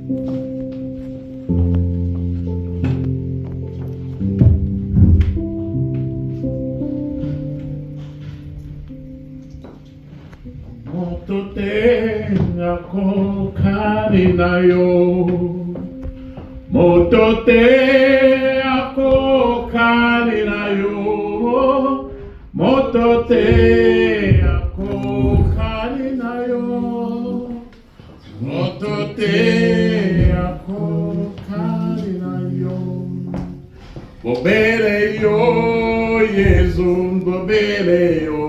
Motote ako kanina yo, motote ako kanina yo, motote ako kanina yo. Bobere yo, Yesu, bobere yo,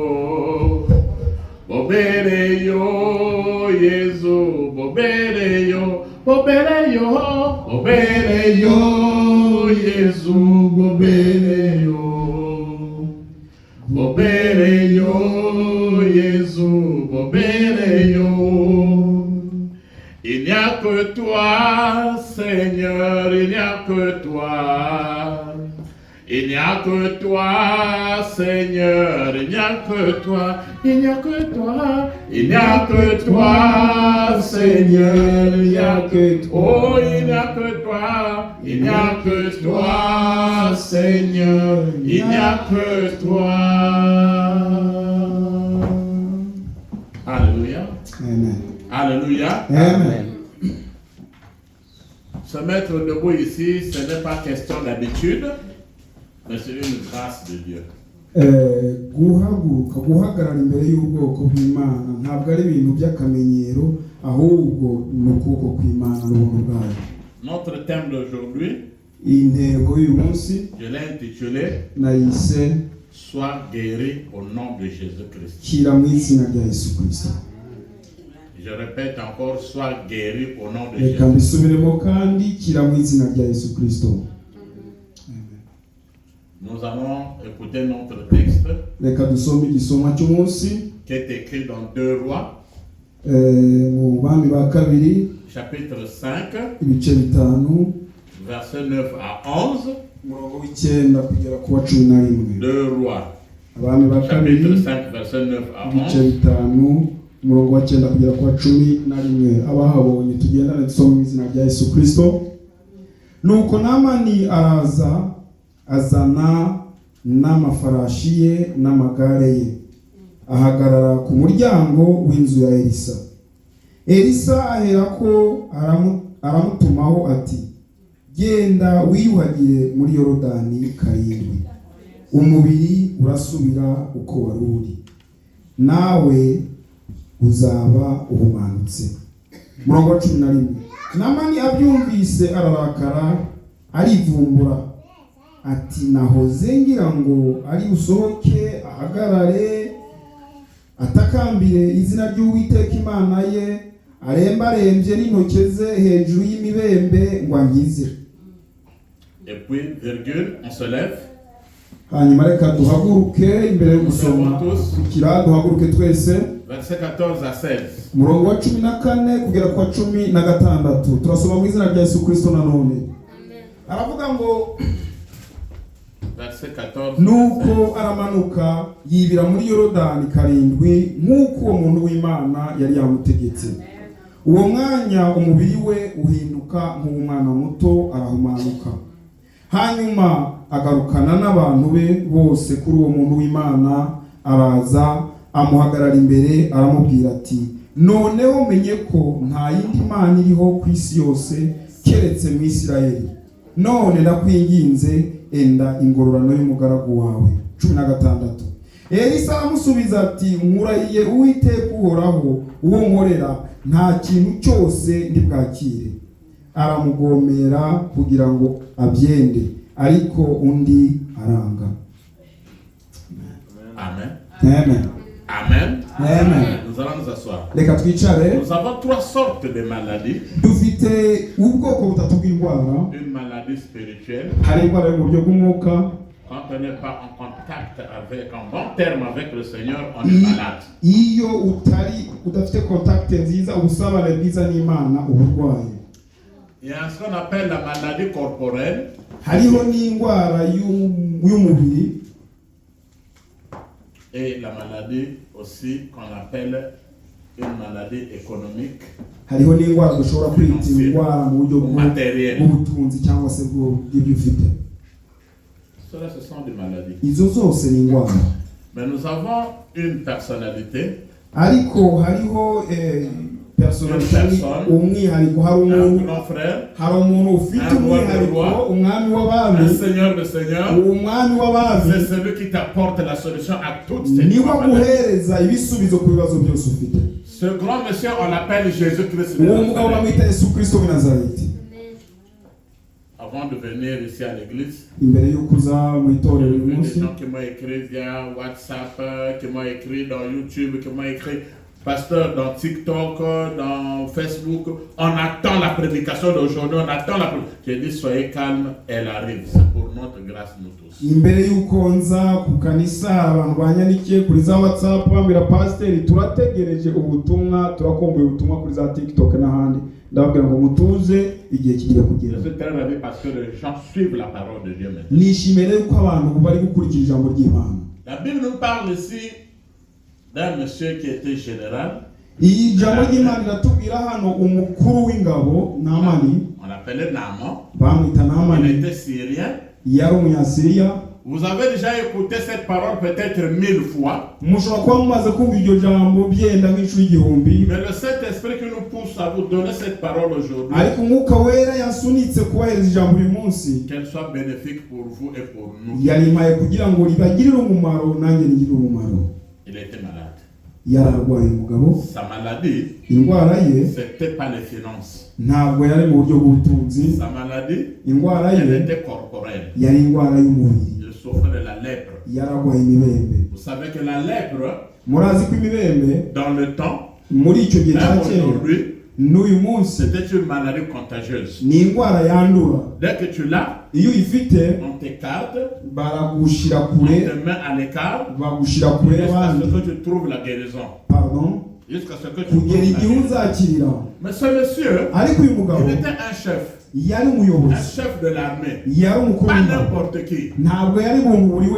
bobere yo, Yesu, bobere yo. Bobere yo, Yesu, bobere yo. Bobere yo, Yesu, bobere yo. Il n'y a que toi, Seigneur, il n'y a que toi. Il n'y a que toi, Seigneur, il n'y a que toi, il n'y a que toi, il n'y a que toi, Seigneur, il n'y a que toi, oh, il n'y a que toi, il n'y a que toi, Seigneur, il n'y a que toi. Alléluia. Amen. Alléluia. Amen. Se mettre debout ici, ce n'est pas question d'habitude. Mais c'est une grâce de Dieu. guhagarara imbere y'ubwoko bw'Imana ntabwo ari ibintu by'akamenyero ahubwo ni ukuboko kw'Imana n'ubuntu bwayo. Notre thème d'aujourd'hui, intego y'uyu munsi je l'ai intitulé nayise Sois guéri au nom de Jésus-Christ. kira mu izina rya Yesu Kristo. Je répète encore, sois guéri au nom de reka Jésus. mbisubiremo kandi kira mu izina rya Yesu Kristo. Nous allons écouter notre texte reka dusome igisomwa cy'umunsi qui est écrit dans 2 Rois, mu bami ba kabiri chapitre 5, ibice bitanu versets 9 à 11. umurongo w'icyenda kugera ku wa 11. 2 Rois, abami ba kabiri chapitre 5, verset 9 à ibice 11. bitanu umurongo wa 9 kugera ku wa 11. abahabonye tugendane dusoma mu izina rya Yesu Kristo. Nuko Namani araza azana n'amafarashi ye n'amagare ye, ahagarara ku muryango w'inzu ya Elisa. Elisa aherako aramutumaho ati, genda wiyuhagire muri Yorodani karindwi, umubiri urasubira uko wari uri, nawe uzaba uhumanutse. Murongo wa 11. Namani abyumvise ararakara, arivumbura ati, nahoze ngira ngo ari usohoke ahagarare atakambire izina ry'Uwiteka Imana ye, arembarembye n'intoke ze hejuru y'imibembe ngo ankize. Et puis, virgule, on se lève. Hanyuma reka duhaguruke imbere yo gusoma kira duhaguruke twese. Verset 14 à 16. Murongo wa 14 kugera ku wa 16. Turasoma mu izina rya Yesu Kristo nanone. Aravuga ngo Verset 14. nuko aramanuka yibira muri Yorodani karindwi nk'uko uwo muntu w'Imana yari yamutegetse. Uwo mwanya umubiri we uhinduka nk'umwana muto, arahumanuka. Hanyuma agarukana n'abantu be bose kuri uwo muntu w'Imana, araza amuhagarara imbere aramubwira ati, noneho menye ko nta yindi mana iriho ku isi yose keretse mu Isirayeli. None ndakwinginze enda ingororano y'umugaragu wawe. 16. Elisa aramusubiza ati, nkurahiye Uwiteka uhoraho uwo nkorera, nta kintu cyose ndibwakire. Aramugomera kugira ngo abyende, ariko undi aranga. Amen. Amen. Amen. Amen. Nous allons nous asseoir. Reka twicare. Nous avons 3 sortes de maladies. Dufite ubwoko butatu bw'indwara. Une maladie spirituelle. Hari indwara yo mu buryo bw'umwuka. Quand on n'est pas en contact avec, en bon terme avec le Seigneur, on est malade. Iyo udafite contact nziza, ubusabane bwiza n'Imana, uburwayi. Il y a ce qu'on appelle la maladie corporelle. Hariho n'indwara y'umubiri. Et la maladie aussi qu'on appelle une maladie économique. hariho n'indwara dushobora kwita indwara mu buryo bw'ubutunzi cyangwa se bw'ibyo ufite. Cela, ce sont des maladies. Izo zose ni indwara. Mais nous avons une personnalité. Ariko hariho personality umwihariko, hari umuntu ufite umwihariko, umwami w'abami, umwami w'abami, c'est celui qui t'apporte la solution à toutes ces maladies. Niwe guhereza ibisubizo ku bibazo byose ufite. Ce grand monsieur, on l'appelle Jésus-Christ. Avant de venir ici à l'église, il y a des gens qui m'ont écrit via WhatsApp, qui m'ont écrit dans YouTube, qui m'ont écrit pasteur dans TikTok, dans Facebook. On attend la prédication d'aujourd'hui, on attend la prédication. J'ai dit soyez calme, elle arrive. C'est pour notre grâce nous tous. Imbere yuko nza ku kanisa abantu banyandikiye kuri za WhatsApp bambira pasteur turategereje ubutumwa, turakomboye ubutumwa kuri za TikTok n'ahandi. Ndababwira ngo mutuze igihe kigiye kugera. Je suis très ravi parce que les gens suivent la parole de Dieu maintenant. Nishimire yuko abantu bari gukurikira ijambo ry'Imana. La Bible nous parle ici d'un monsieur qui était général. Iyi jambo ry'Imana iratubwira hano umukuru w'ingabo Naamani. On l'appelait Naaman. Bamwita Naamani. Il était syrien. Yari umunyasiriya. Vous avez déjà écouté cette parole peut-être 1000 fois. Mais le Saint-Esprit qui nous pousse à vous donner cette parole aujourd'hui, qu'elle soit bénéfique pour vous et pour nous. Il était malade. Sa maladie, c'était pas les finances. Sa maladie, elle était corporelle. Il souffrait de la lèpre. Vous savez que la lèpre, dans le temps, même aujourd'hui, c'était une maladie contagieuse. Dès que tu l'as, on t'écarte, on te met à l'écart, jusqu'à ce que tu trouves la guérison. Jusqu'à ce que tu trouves la guérison. Mais ce monsieur, il était un chef. Un chef de l'armée. Pas n'importe qui.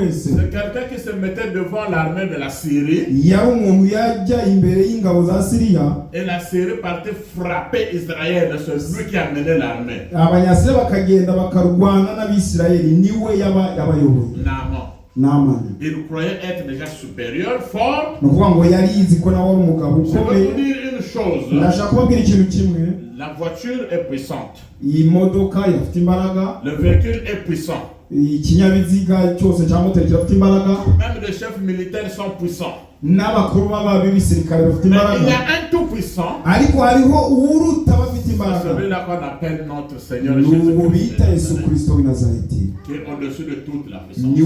C'est quelqu'un qui se mettait devant l'armée de la Syrie. Et la Syrie partait frapper Israël. C'est lui qui a mené l'armée. Naaman. Il croyait être déjà supérieur, fort. Je vais vous dire une chose. La voiture est puissante. Le véhicule est puissant. Même les chefs militaires sont puissants. Mais il y a un tout puissant. C'est celui-là qu'on appelle notre Seigneur Jésus-Christ, qui est au-dessus de toute la puissance.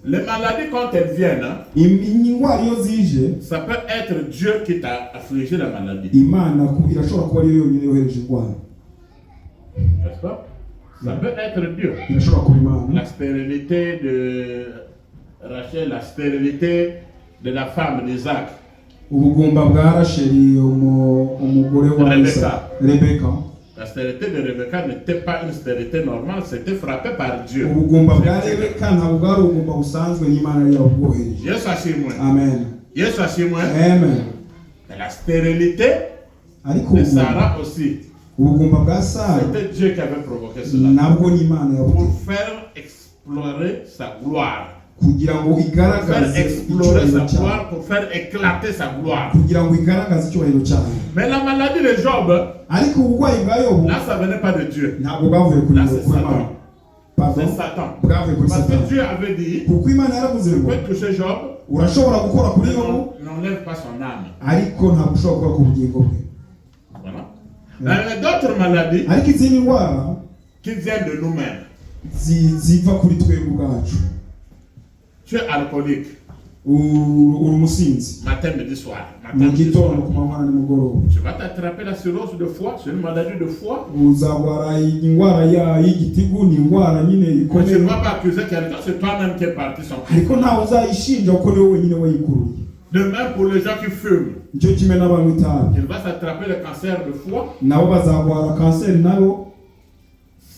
Les maladies, quand elles viennent, ça peut être Dieu qui t'a affligé la maladie. N'est-ce pas? Ça peut être Dieu. La stérilité de Rachel, la stérilité de la femme d'Isaac. Rebecca. La stérilité de Rebecca n'était pas une stérilité normale, c'était frappé par Dieu. Yes, Amen. Yes, Amen. Et la stérilité de Sarah aussi. C'était Dieu qui avait provoqué cela. Pour faire explorer sa gloire. Pour faire explorer sa gloire, pour faire éclater sa gloire. Mais la maladie de Job, là ça venait pas de Dieu. Là c'est Satan. C'est Satan. Parce que Dieu avait dit, tu peux toucher Job, n'enlève pas son âme. Voilà. Il y a d'autres maladies qui viennent de nous-mêmes. Tu es alcoolique. Matin, midi, soir. Tu vas t'attraper la cirrhose de foie, c'est une maladie de foie. Tu ne vas pas accuser quelqu'un, c'est toi-même qui es parti sans de même pour les gens qui fument. Il va s'attraper le cancer de foie.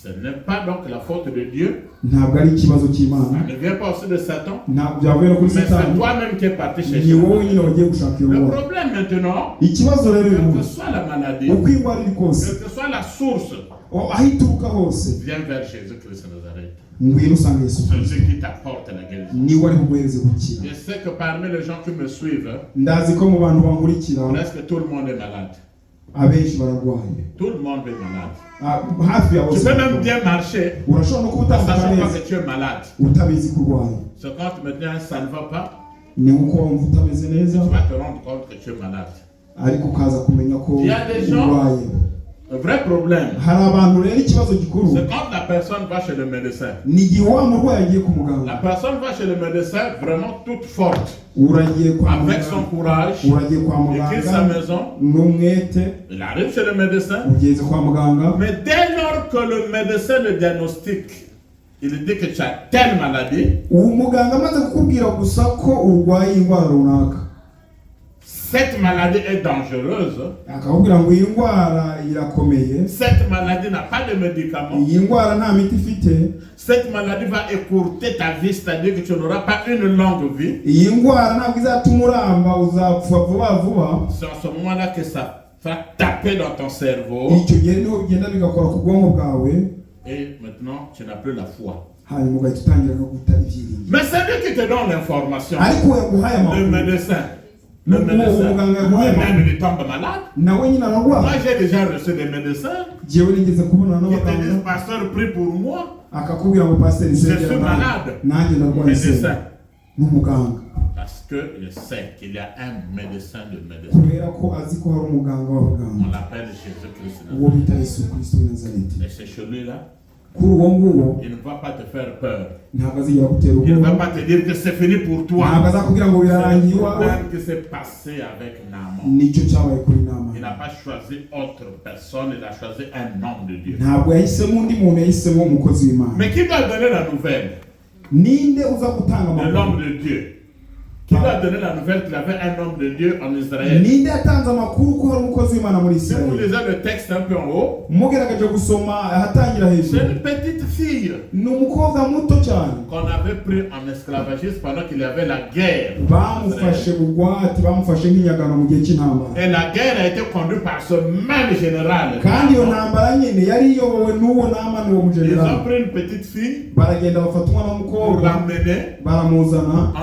Ce n'est pas donc la faute de Dieu. ntabwo ari ikibazo Ça cy'Imana, ne vient pas aussi de Satan. ntabwo byavuye no kuri Mais c'est Satani, toi-même qui es parti ni chercher. wowe nyine wagiye gushaka iyo Le ndwara. problème maintenant, Ikibazo rero uyu quelle que munsi, soit la maladie, uko indwara iri kose, quelle que soit la source, aho ituruka hose, viens vers Jésus-Christ de Nazareth. ngwino usange Yesu C'est Kristo, lui qui t'apporte la guérison. niwe ari buguhereze gukira. Je sais que parmi les gens qui me suivent, Ndazi ko mu bantu bankurikira presque tout le monde est malade. abenshi bararwaye, Tout le monde est malade. hafi ya Tu bose peux même bararwaye. bien marcher, Urashobora no kuba ne utambuka sachant pas neza que tu es malade. utabizi ko urwaye, C'est quand maintenant ça ne va pas, ni uko wumva utameze neza, tu vas te rendre compte que tu es malade. ariko ukaza kumenya ko Il y a des gens- urwaye. Le vrai problème, Hari abantu rero ikibazo gikuru c'est quand la personne va chez le médecin. ni igihe wa murwayi agiye ku La muganga, personne va chez le médecin vraiment toute forte, uragiye kwa avec son muganga, courage, uragiye kwa il quitte sa muganga maison, n'umwete, il arrive chez le médecin, ugeze kwa muganga, mais dès lors que le médecin le diagnostique, il dit que tu as telle maladie, uwo muganga amaze kukubwira gusa ko urwaye indwara runaka, cette maladie est dangereuse, akakubwira ngo iyi ndwara irakomeye, cette maladie n'a pas de médicament, iyi ndwara nta miti ifite, cette maladie va écourter ta vie, c'est-à-dire que tu n'auras pas une longue vie. iyi ndwara ntabwo izatuma uramba, uzapfa vuba vuba. C'est en ce moment-là que ça va taper dans ton cerveau Icyo gihe niho bigenda bigakora ku bwonko bwawe, et maintenant tu n'as plus la foi. hanyuma ugahita utangira no guta ibyiringiro. Mais c'est lui qui te donne l'information. Ariko we yaguhaye Le amakuru, médecin. Le médecin. Lui-même il tombe malade. nawe nyine Moi ararwara. j'ai déjà reçu des médecins Jewe nigeze kubonana qui te disent n'abaganga pasteur prie pour moi. akakubwira ngo pasiteri Je suis nsengera malade. nanjye ndarwaye Médecin. iseri n'umuganga, Parce que je sais qu'il y a un médecin de médecin. kubera ko azi ko hari umuganga w'abaganga, On l'appelle Jésus-Christ. uwo bita Yesu Kristo w'i Nazareti. Et c'est celui-là, Kuri uwo nguwo il ne va pas te faire peur. ntabwo azigera gutera Il ne va ubwoba, pas te dire que c'est fini pour toi. ntabwo azakubwira ngo C'est birarangiye le iwawe. problème qui s'est passé avec Naaman. Nicyo cyabaye kuri Il Naamani. n'a pas choisi autre personne, il a choisi un homme de Dieu. Ntabwo yahisemo undi muntu, yahisemo umukozi w'Imana. Mais qui doit donner la nouvelle? Ninde uza gutanga De amakuru? l'homme de Dieu. Qui doit donner la nouvelle qu'il y avait un homme de Dieu en Israël? Ninde yatanze amakuru ko hari umukozi w'Imana muri Si vous Isirayeli? lisez le texte un peu en haut, Mugerageje gusoma ahatangira c'est hejuru, une petite fille ni umukobwa muto cyane qu'on avait pris en esclavagisme pendant qu'il y avait la guerre. bamufashe bugwati, bamufashe nk'inyagano mu gihe cy'intambara, Et la guerre a été conduite par ce même général. kandi iyo ntambara nyine yari iyobowe n'uwo Naamani uwo Ils ont mujenerali. pris une petite fille Baragenda bafata umwana pour w'umukobwa l'emmener baramuzana,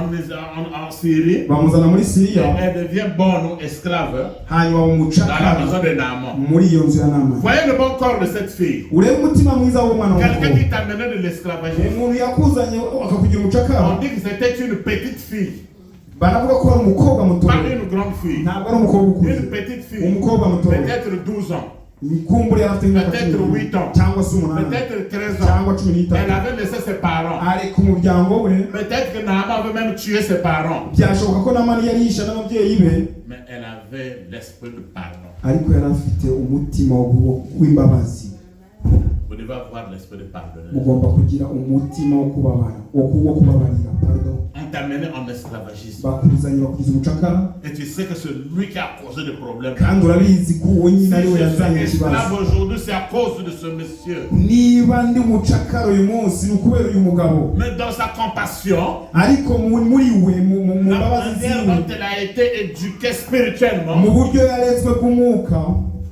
en Syrie. bamuzana muri Et Siriya, elle devient bonne esclave hanyuma dans la bamucakara maison de Naaman. muri iyo nzu ya Naamani. Voyez le bon corps de cette fille. Urebe umutima mwiza w'umwana Quelqu'un w'umukobwa, qui t'amenait de l'esclavagisme. umuntu yakuzanye akakugira On umucakara, dit que c'était une petite fille, baravuga ko ari umukobwa muto, pas une grande fille. ntabwo ari umukobwa ukuze, Une petite fille, umukobwa muto, peut-être 12 ans, kumbure yari afite imyaka Peut-être 8 ans. cyangwa se 8 peut-être 13 ans. cyangwa 15, Elle avait laissé ses parents. ari ku muryango we. Peut-être que Naaman avait même tué ses parents. Byashoboka ko Naamani yari yishe n'ababyeyi be, Mais elle avait l'esprit de pardon. ariko yari afite umutima w'imbabazi. Vous devez avoir l'esprit de pardonner. Mugomba kugira umutima wo kubabara, wo kubabarira, pardon. On t'a mené en esclavagisme. Bakuzanye bakugize umucakara, Et tu sais que c'est lui qui a causé le problème. kandi urabizi ko uwo Si nyine ari we je yazanye suis ikibazo. esclave aujourd'hui, c'est à cause de ce monsieur. Niba ndi umucakara uyu munsi ni ukubera uyu mugabo, Mais dans sa compassion, ariko muri we mu la mbabazi manière ziwe, dont elle a été éduquée spirituellement, mu buryo yaretswe bw'umwuka,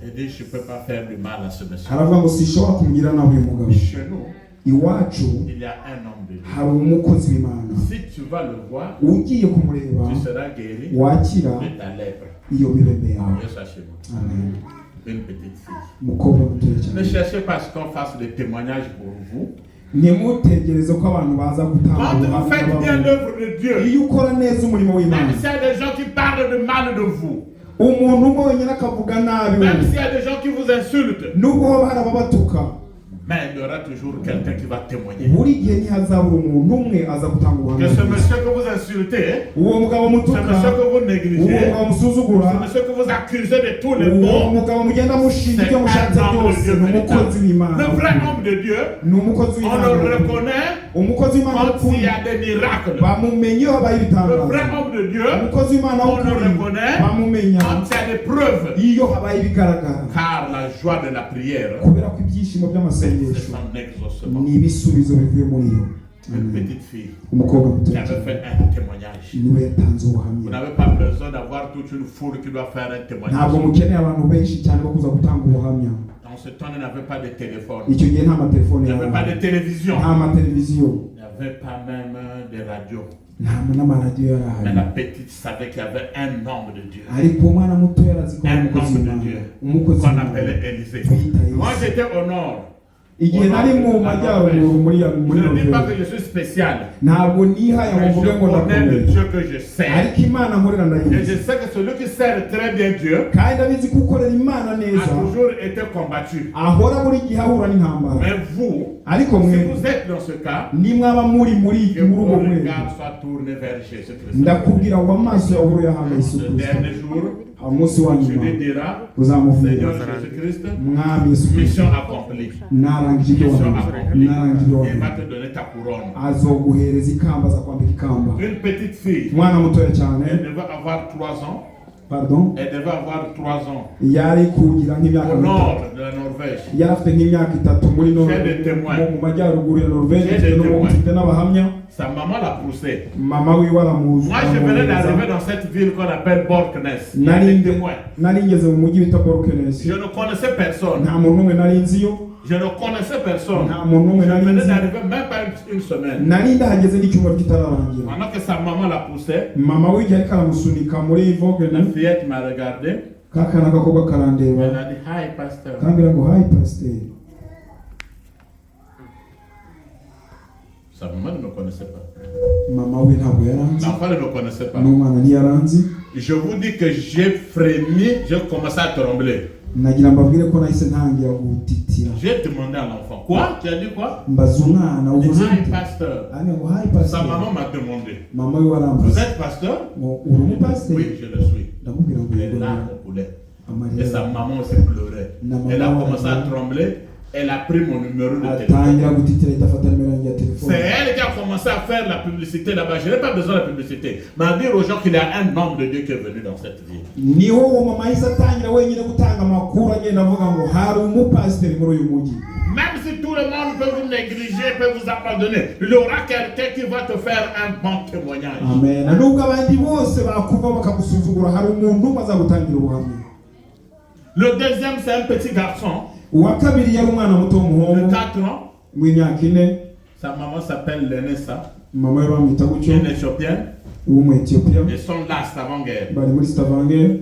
elle dit je ne peux pas faire du mal à ce monsieur. aravuga ngo sinshobora kumugira nabi uyu mugabo. Chez nous, Iwacu il y a un homme de Dieu. hari umukozi w'Imana, Si tu vas le voir, ugiye kumureba tu seras guéri wakira de ta lèpre. iyo mibembe yawe. Viens ça chez moi. Amen. Une petite fille. Umukobwa mutoya Ne cyane. cherchez pas à ce qu'on fasse des témoignages pour vous. Ntimutegereze ko abantu baza gutanga Quand vous ubuhamya faites bien bwabo. l'œuvre de Dieu, Iyo ukora neza umurimo même w'Imana, s'il y a des gens qui parlent de mal de vous, umuntu umwe wenyine akavuga nabi même we, s'il y a des gens qui vous insultent, nubwo hoba hari ababatuka, mais il y aura toujours quelqu'un qui va témoigner. buri gihe ntihazabura umuntu umwe aza gutanga Que ubuhamya ce bwiza. monsieur que vous insultez, Uwo mugabo ce mutuka, monsieur que vous uwo négligez, mugabo musuzugura, ce monsieur que vous accusez de tous les uwo maux, mugabo mugenda mushinja c'est ibyo mushatse un homme de byose, Dieu ni umukozi véritable. w'Imana. Le vrai homme de Dieu, Ni umukozi on w'Imana. le reconnaît umukozi w'Imana quand w'ukuri il y a des miracles, bamumenye iyo habaye le ibitangaza. vrai homme de Dieu, umukozi w'Imana on le w'ukuri reconnaît bamumenya quand il y a des preuves. iyo habaye ibigaragara, Car la joie de la prière, kubera ko ibyishimo c'est by'amasengesho son exaucement. ni ibisubizo bivuye muri yo. Une petite fille umukobwa muto qui avait fait un témoignage. niwe yatanze Vous ubuhamya. n'avez pas besoin d'avoir toute une foule qui doit faire un ntabwo témoignage. mukeneye abantu benshi cyane bo kuza gutanga ubuhamya. Dans ce temps, il n'y avait pas de téléphone. icyo gihe nta matelefone Il n'y avait pas de yawe, télévision. nta mateleviziyo, Il n'y avait pas même de radio. nta n'amaradiyo yari Mais la ahari. petite savait qu'il y avait un homme de Dieu. ariko umwana muto yarazi ko ari Un umukozi homme de w'Imana, Dieu. umukozi Qu'on w'Imana. appelait Élisée. Twita Moi, Elisa. j'étais au nord. igihe nari mu majyaruguru muri Je ne dis pas que Norvège, je suis spécial. ntabwo nihaye ngo Mais mvuge je ngo connais le ndakomeye, Dieu que je sers. ariko Imana nkorera Et je ndayizi, sais que celui qui sert très bien Dieu kandi ndabizi ko ukorera Imana a neza toujours été combattu. ahora buri gihe ahura n'intambara. Mais vous, ariko si mwe vous êtes dans ce cas, nimwaba muri que urwo vos rwego, regards soient tournés vers Jésus-Christ. ndakubwira ngo amaso yawe uri yahangaye Yesu Ce Kristo. dernier jour, umunsi wa tu nyuma lui diras, uzamubwira, Seigneur Jésus-Christ, mwami Yesu Kristo, mission accomplie. narangije ibyo Mission wanjye, accomplie. narangije ibyo Il va wanjye. te donner ta couronne. azoguhereza ikamba, azakwambika ikamba. Une petite fille, umwana mutoya cyane, elle devait avoir 3 ans. pardon, Elle devait avoir 3 ans. yari kugira nk'imyaka Au itatu, nord de la Norvège. yari afite nk'imyaka itatu muri J'ai des témoins. mu majyaruguru ya Norvège, J'ai des témoins. mfite n'abahamya. Sa maman l'a poussée. mama wiwe aramuzi, Moi, je venais d'arriver dans cette ville qu'on appelle Borknes. Il y a des témoins. nari ngeze mu mujyi bita Borkenes, Je ne connaissais personne. nta muntu n'umwe nari nziyo, Je ne connaissais personne. nta muntu n'umwe Je nari venais nzi, d'arriver même pas une semaine. nari ndahageze n'icyumweru kitararangira. Pendant que sa maman l'a poussée, mama w'igihe ariko aramusunika muri la Vogene, fillette m'a regardé. kakana k'agakobwa karandeba, Elle a dit, hi, pasteur. kambwira ngo hayi pasiteri. Sa maman ne me connaissait pas. mama we ntabwo yaranzi, L'enfant ne me connaissait pas. n'umwana ntiyaranzi. Je vous dis que j'ai frémi, j'ai commencé à trembler. nagira mbabwire ko nahise ntangira gutitira, J'ai demandé à l'enfant, quoi? Tu as dit quoi? mbaza umwana Il dit, uvuze hi, ute? pasteur. Ane ngo hayi Sa pasiteri. maman m'a demandé, mama we vous warambaza êtes pasteur? ngo uri umupasiteri? Oui, je le suis. ndamubwira ngo Les yego. larmes coulaient. Et sa amarira maman aussi pleurait. Elle a commencé à trembler. Elle a pris mon numéro de téléphone. atangira gutitira, idafata nimero yanjye ya C'est telefone. elle qui a commencé à faire la publicité là-bas. Je n'ai pas besoin de la publicité. Mais à dire aux gens qu'il y a un homme de Dieu qui est venu dans cette ville. niho uwo mama yahise atangira wenyine gutanga amakuru agenda avuga ngo hari umupasiteri muri uyu mujyi. Même si tout le monde peut vous négliger, peut vous abandonner, il y aura quelqu'un qui va te faire un bon témoignage. amen. nubwo abandi bose bakuva bakagusuzugura, hari umuntu umwe azagutangira ubuhamya. Le deuxième, c'est un petit garçon uwa kabiri yari umwana muto de w'umuhungu 4 ans. w'imyaka 4. Sa maman s'appelle Lenessa, mama we bamwita gutyo, une éthiopienne. w'umu-Ethiopia, Ils sont là, c'est avant-guerre. bari muri Stavanger,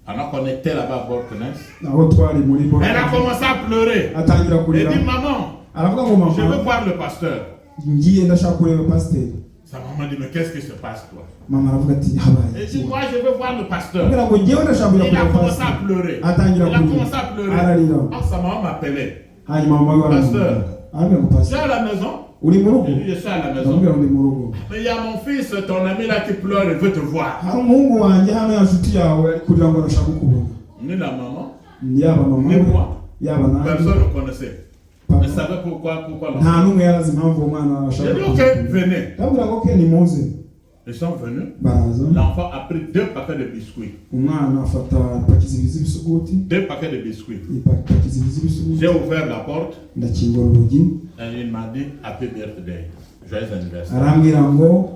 Alors qu'on était là-bas à Borknes. aho twari muri bo. Elle a commencé à pleurer. atangira Elle kurira, dit, maman, aravuga ngo je veux mama, voir le pasteur. ngiye ndashaka kureba pasiteri. Sa maman dit, mais qu'est-ce qui se passe, toi? mama aravuga ati habaye Elle iki? dit, moi, je veux voir le pasteur. kugira ngo ngewe ndashaka kujya Il a kureba commencé à pasiteri. pleurer. atangira Il a commencé à pleurer. ararira. Ah, sa maman m'appelait. hanyuma mama we Pasteur. aravuga ngo Tu es pasiteri à la maison? uri mu rugo? Je dis, je suis à la maison. ndamubwira ngo ndi mu rugo. Mais il y a mon fils, ton ami là qui pleure, il veut te voir. hari umuhungu wanjye hano ya nshuti yawe ari kugira ngo arashaka kukubona. Ni la maman, yaba mama ni we moi. yaba nanjye, Personne ne connaissait. papa. Ne savait pourquoi l'enfant. nta n'umwe yarazi impamvu uwo mwana J'ai arashaka dit, kukubona. ok, venez. ndabwira ngo ke nimuze. Ils sont venus. baraza, L'enfant a pris 2 paquets de biscuits. umwana afata ipaki zibiri z'ibisuguti, 2 paquets de biscuits. ipaki zibiri z'ibisuguti, J'ai ouvert la porte ndakingura urugi, et il m'a dit Happy birthday. Joyeux anniversaire. arambwira ngo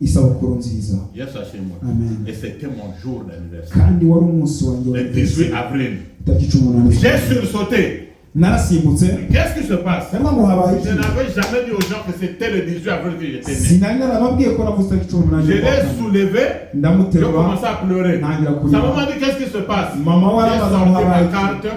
isabukuru nziza. Yes, chez moi. Amen. Et c'était mon jour d'anniversaire. kandi wari umunsi wanjye wa Le 18 avril. tariki 18. J'ai sursauté. narasimbutse, Qu'est-ce qui se passe? ndabona ngo habaye Je iki? n'avais jamais dit aux gens que c'était le 18 avril que j'étais né. sinari narababwiye ko navuze tariki 18. Je l'ai soulevé, j'ai ndamuterura, commencé à pleurer. ntangira Sa kurira. maman dit qu'est-ce qui se passe? mama we J'ai arabaza ngo sorti habaye ma iki? carte,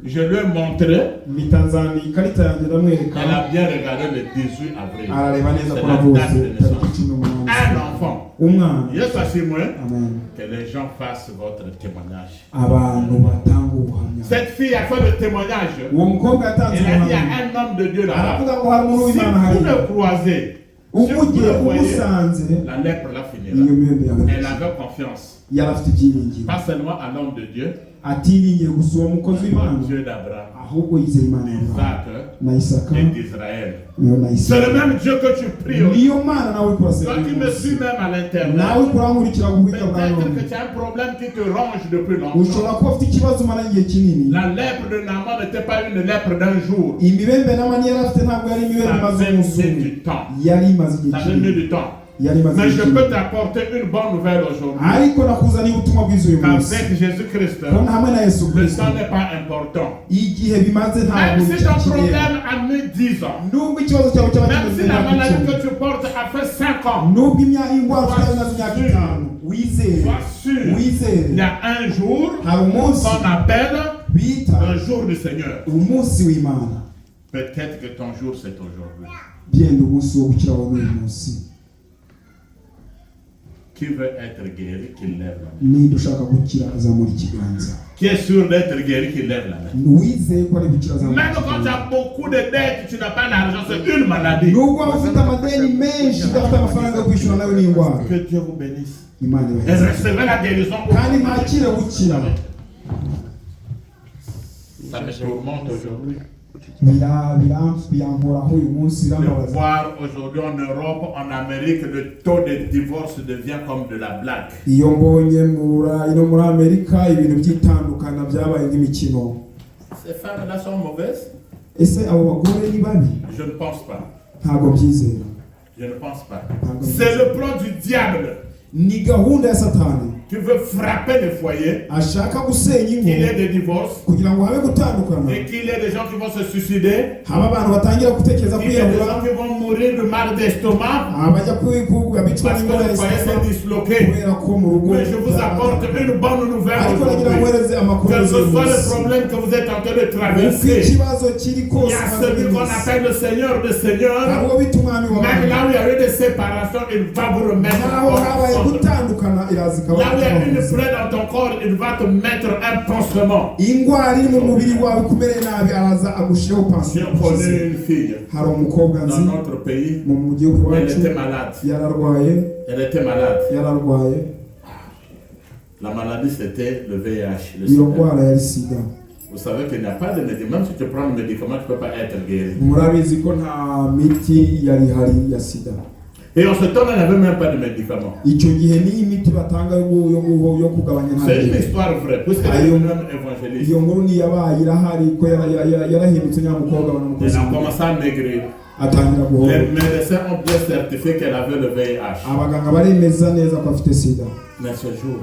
je lui ai montré. mpita nzana ikarita yanjye ndamwereka, Elle a bien regardé le 18 avril. arareba neza C'est ko la navutse date de naissance. tariki 18. Un enfant. umwana. Yes, c'est moi. Amen. Que les gens fassent votre témoignage. abantu batanga ubuhamya. Cette fille a fait le témoignage. uwo mukobwa yatanze Elle a dit il y ubuhamya, a un homme de Dieu là-bas. aravuga ngo hari umuntu Si w'Imana vous hariya, le croisez, si vous umugiye le voyez, umusanze la lèpre l'a fini. iyo mibembe yawe Elle avait confiance. yari afite ibyiringiro Pas seulement à l'homme de Dieu, atiringiye gusa uwo mukozi w'Imana Dieu d'Abraham, ahubwo yizeye Imana y'Abrahamu d'Isaac na Isaka et d'Israël. na C'est Isaka le même Dieu que tu pries aujourd'hui. niyo Mana nawe kurasera Toi qui me suis même à l'intérieur, nawe kurankurikira ku buhinga bwa peut-être none que tu as un problème qui te ronge depuis ushobora longtemps. kuba ufite ikibazo umara igihe kinini La lèpre de Naaman n'était pas une lèpre d'un jour. imibembe n'amani yari afite ntabwo yari imibembe Ça imaze avait umunsi mis umwe du temps. yari imaze igihe Ça avait mis kinini du temps. yari imaze Mais igihe je kinini peux t'apporter une bonne nouvelle aujourd'hui. ariko nakuzaniye ubutumwa bwiza uyu munsi Qu'avec Jésus-Christ, ko hamwe na Yesu le Kristo temps n'est pas important. igihe bimaze ntabwo Même si ton kireba problème a mis 10 ans, nubwo ikibazo cyawe cyaba même kimeze si la imyaka maladie icumi que tu portes a fait 5 ans, nubwo indwara ufite imaze imyaka itanu wizere sois sûr, il wizere y a un jour hari umunsi qu'on appelle bita le jour du Seigneur. umunsi w'Imana Peut-être que ton jour c'est aujourd'hui. byenda umunsi wo gukira wawe n'uyu munsi Qui veut être guéri, qu'il lève la main. niba ushaka gukira azamura ikiganza Qui est sûr d'être guéri, qu'il lève la main. wizeye ko ari gukira azamura Même quand tu ikiganza as beaucoup de dettes, tu n'as pas d'argent, c'est une maladie. nubwo waba ufite amadeni menshi udafite amafaranga yo kwishyura nayo ni indwara Que Dieu vous bénisse. Imana Et ibaheze recevez la guérison. kandi mwakire gukira Ça me tourmente aujourd'hui. birankoraho uyu munsi De birambabaza voir aujourd'hui en Europe, en Amérique, le taux de divorce devient comme de la blague. iyo mbonye no muri Amerika ibintu byitandukana byabaye nk'imikino Ces femmes-là sont mauvaises? ese abo bagore ni babi Je ne pense pas. ntabwo byizera Je ne pense pas. C'est le plan du diable ni gahunda ya Satani qui veut frapper les foyers, ashaka gusenya qu'il y ait ingo des divorces kugira ngo habe gutandukana et qu'il y ait des gens qui vont se suicider, haba abantu batangira gutekereza qu'il y ait des kwiyahura gens qui vont mourir de mal d'estomac abajya kwikuga bicwa parce que n'indwara le foyer s'est y'isesa disloqué. kubera ko mu rugo Mais je vous apporte une bonne nouvelle ariko nagira ngo aujourd'hui. wereze amakuru Quel que y'uyu soit le munsi problème que vous êtes en train de uko traverser, ikibazo kiri il kose y a maze celui qu'on iminsi. appelle le Seigneur des Seigneurs. hari uwo bita umwami Même w'abantu là où il y a eu des séparations, il va vous remettre naho habaye ensemble. gutandukana iraza Là où il y a une ikabaho plaie dans ton corps, il va te mettre un pansement. indwara iri mu mubiri wawe kumereye nabi araza agushyiraho Je pansiyo connais une fille hari umukobwa nzi dans notre pays, mu gihugu elle iwacu était malade. yararwaye Elle était malade. yararwaye La maladie c'était le VIH. Le iyo sida. ndwara yari sida Vous savez qu'il n'y a pas de médicament. Même si tu prends le médicament, tu ne peux pas être guéri. murabizi ko nta miti yari ihari ya sida Et en ce temps, il n'y avait même pas de médicament. icyo gihe niyo imiti batanga yo kugabanya C'est une ntagire histoire vraie, puisque elle est même évangéliste. iyo nkuru niyabaye irahari ko yarahindutse nyamukobwa Elle banamukoze a commencé à maigrir. atangira Les guhora médecins ont bien certifié qu'elle avait le VIH. abaganga baremeza neza ko afite sida Mais ce jour,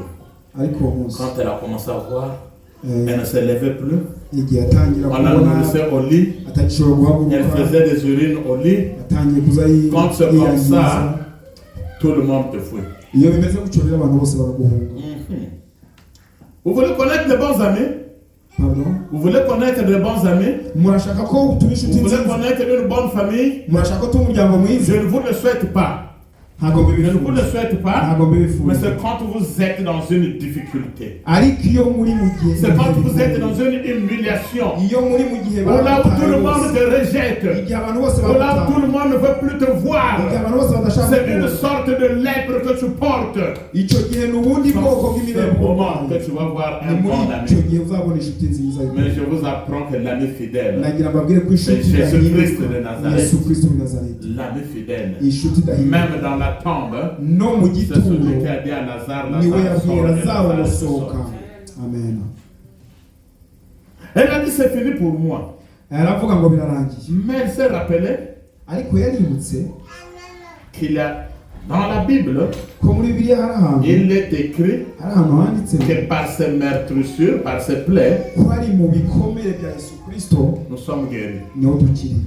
ariko uwo munsi quand elle a commencé à voir, elle ne se levait plus. igihe atangira On la kubona nourrissait au lit. atagishobora Elle guhaguruka faisait des urines au lit. atangiye kuza Quand c'est comme yiyangiza ça, tout le monde te fouille. iyo bimeze gutyo rero abantu bose baraguhunga Vous voulez connaître de bons amis? pardon Vous voulez connaître de bons amis? murashaka ko tuba inshuti Vous voulez nziza connaître une bonne famille? murashaka ko tuba umuryango mwiza Je ne vous le souhaite pas. ntabwo Je ne vous le mbibifuza souhaite pas. ntabwo Mais mbibifuza c'est quand vous êtes dans une difficulté. ariko iyo muri mu gihe C'est quand vous êtes dans une humiliation. iyo muri mu gihe Où là où tout le monde bose te rejette. igihe abantu bose Où là où tout bagutaha le monde ne veut plus te voir. igihe abantu bose badashaka C'est une kubona sorte de lèpre que tu portes. icyo gihe ni ubundi bwoko C'est bw'imibereho le moment que tu vas voir ni un muri bon icyo ami. gihe uzabona inshuti nziza Mais je vous apprends que l'ami fidèle, nagira mbabwire ko inshuti C'est Jésus-Christ idahinduka de Nazareth. yesu kristo w'i nazareti l'ami fidèle, inshuti idahinduka même dans la tombe, no mu c'est gituro celui qui a dit à Lazare, niwe Lazare sort, yabwira et lazaro Lazare se gusohoka sort. amen Elle a dit c'est fini pour moi. aravuga ngo birarangiye Mais elle s'est rappelée ariko yaributse qu'il y a dans la Bible, ko muri bibiliya hari ahantu il est écrit hari ahantu handitse que par ses meurtrissures, par ses plaies, ko ari mu bikomere bya yesu kristo nous sommes guéris. niho tukiri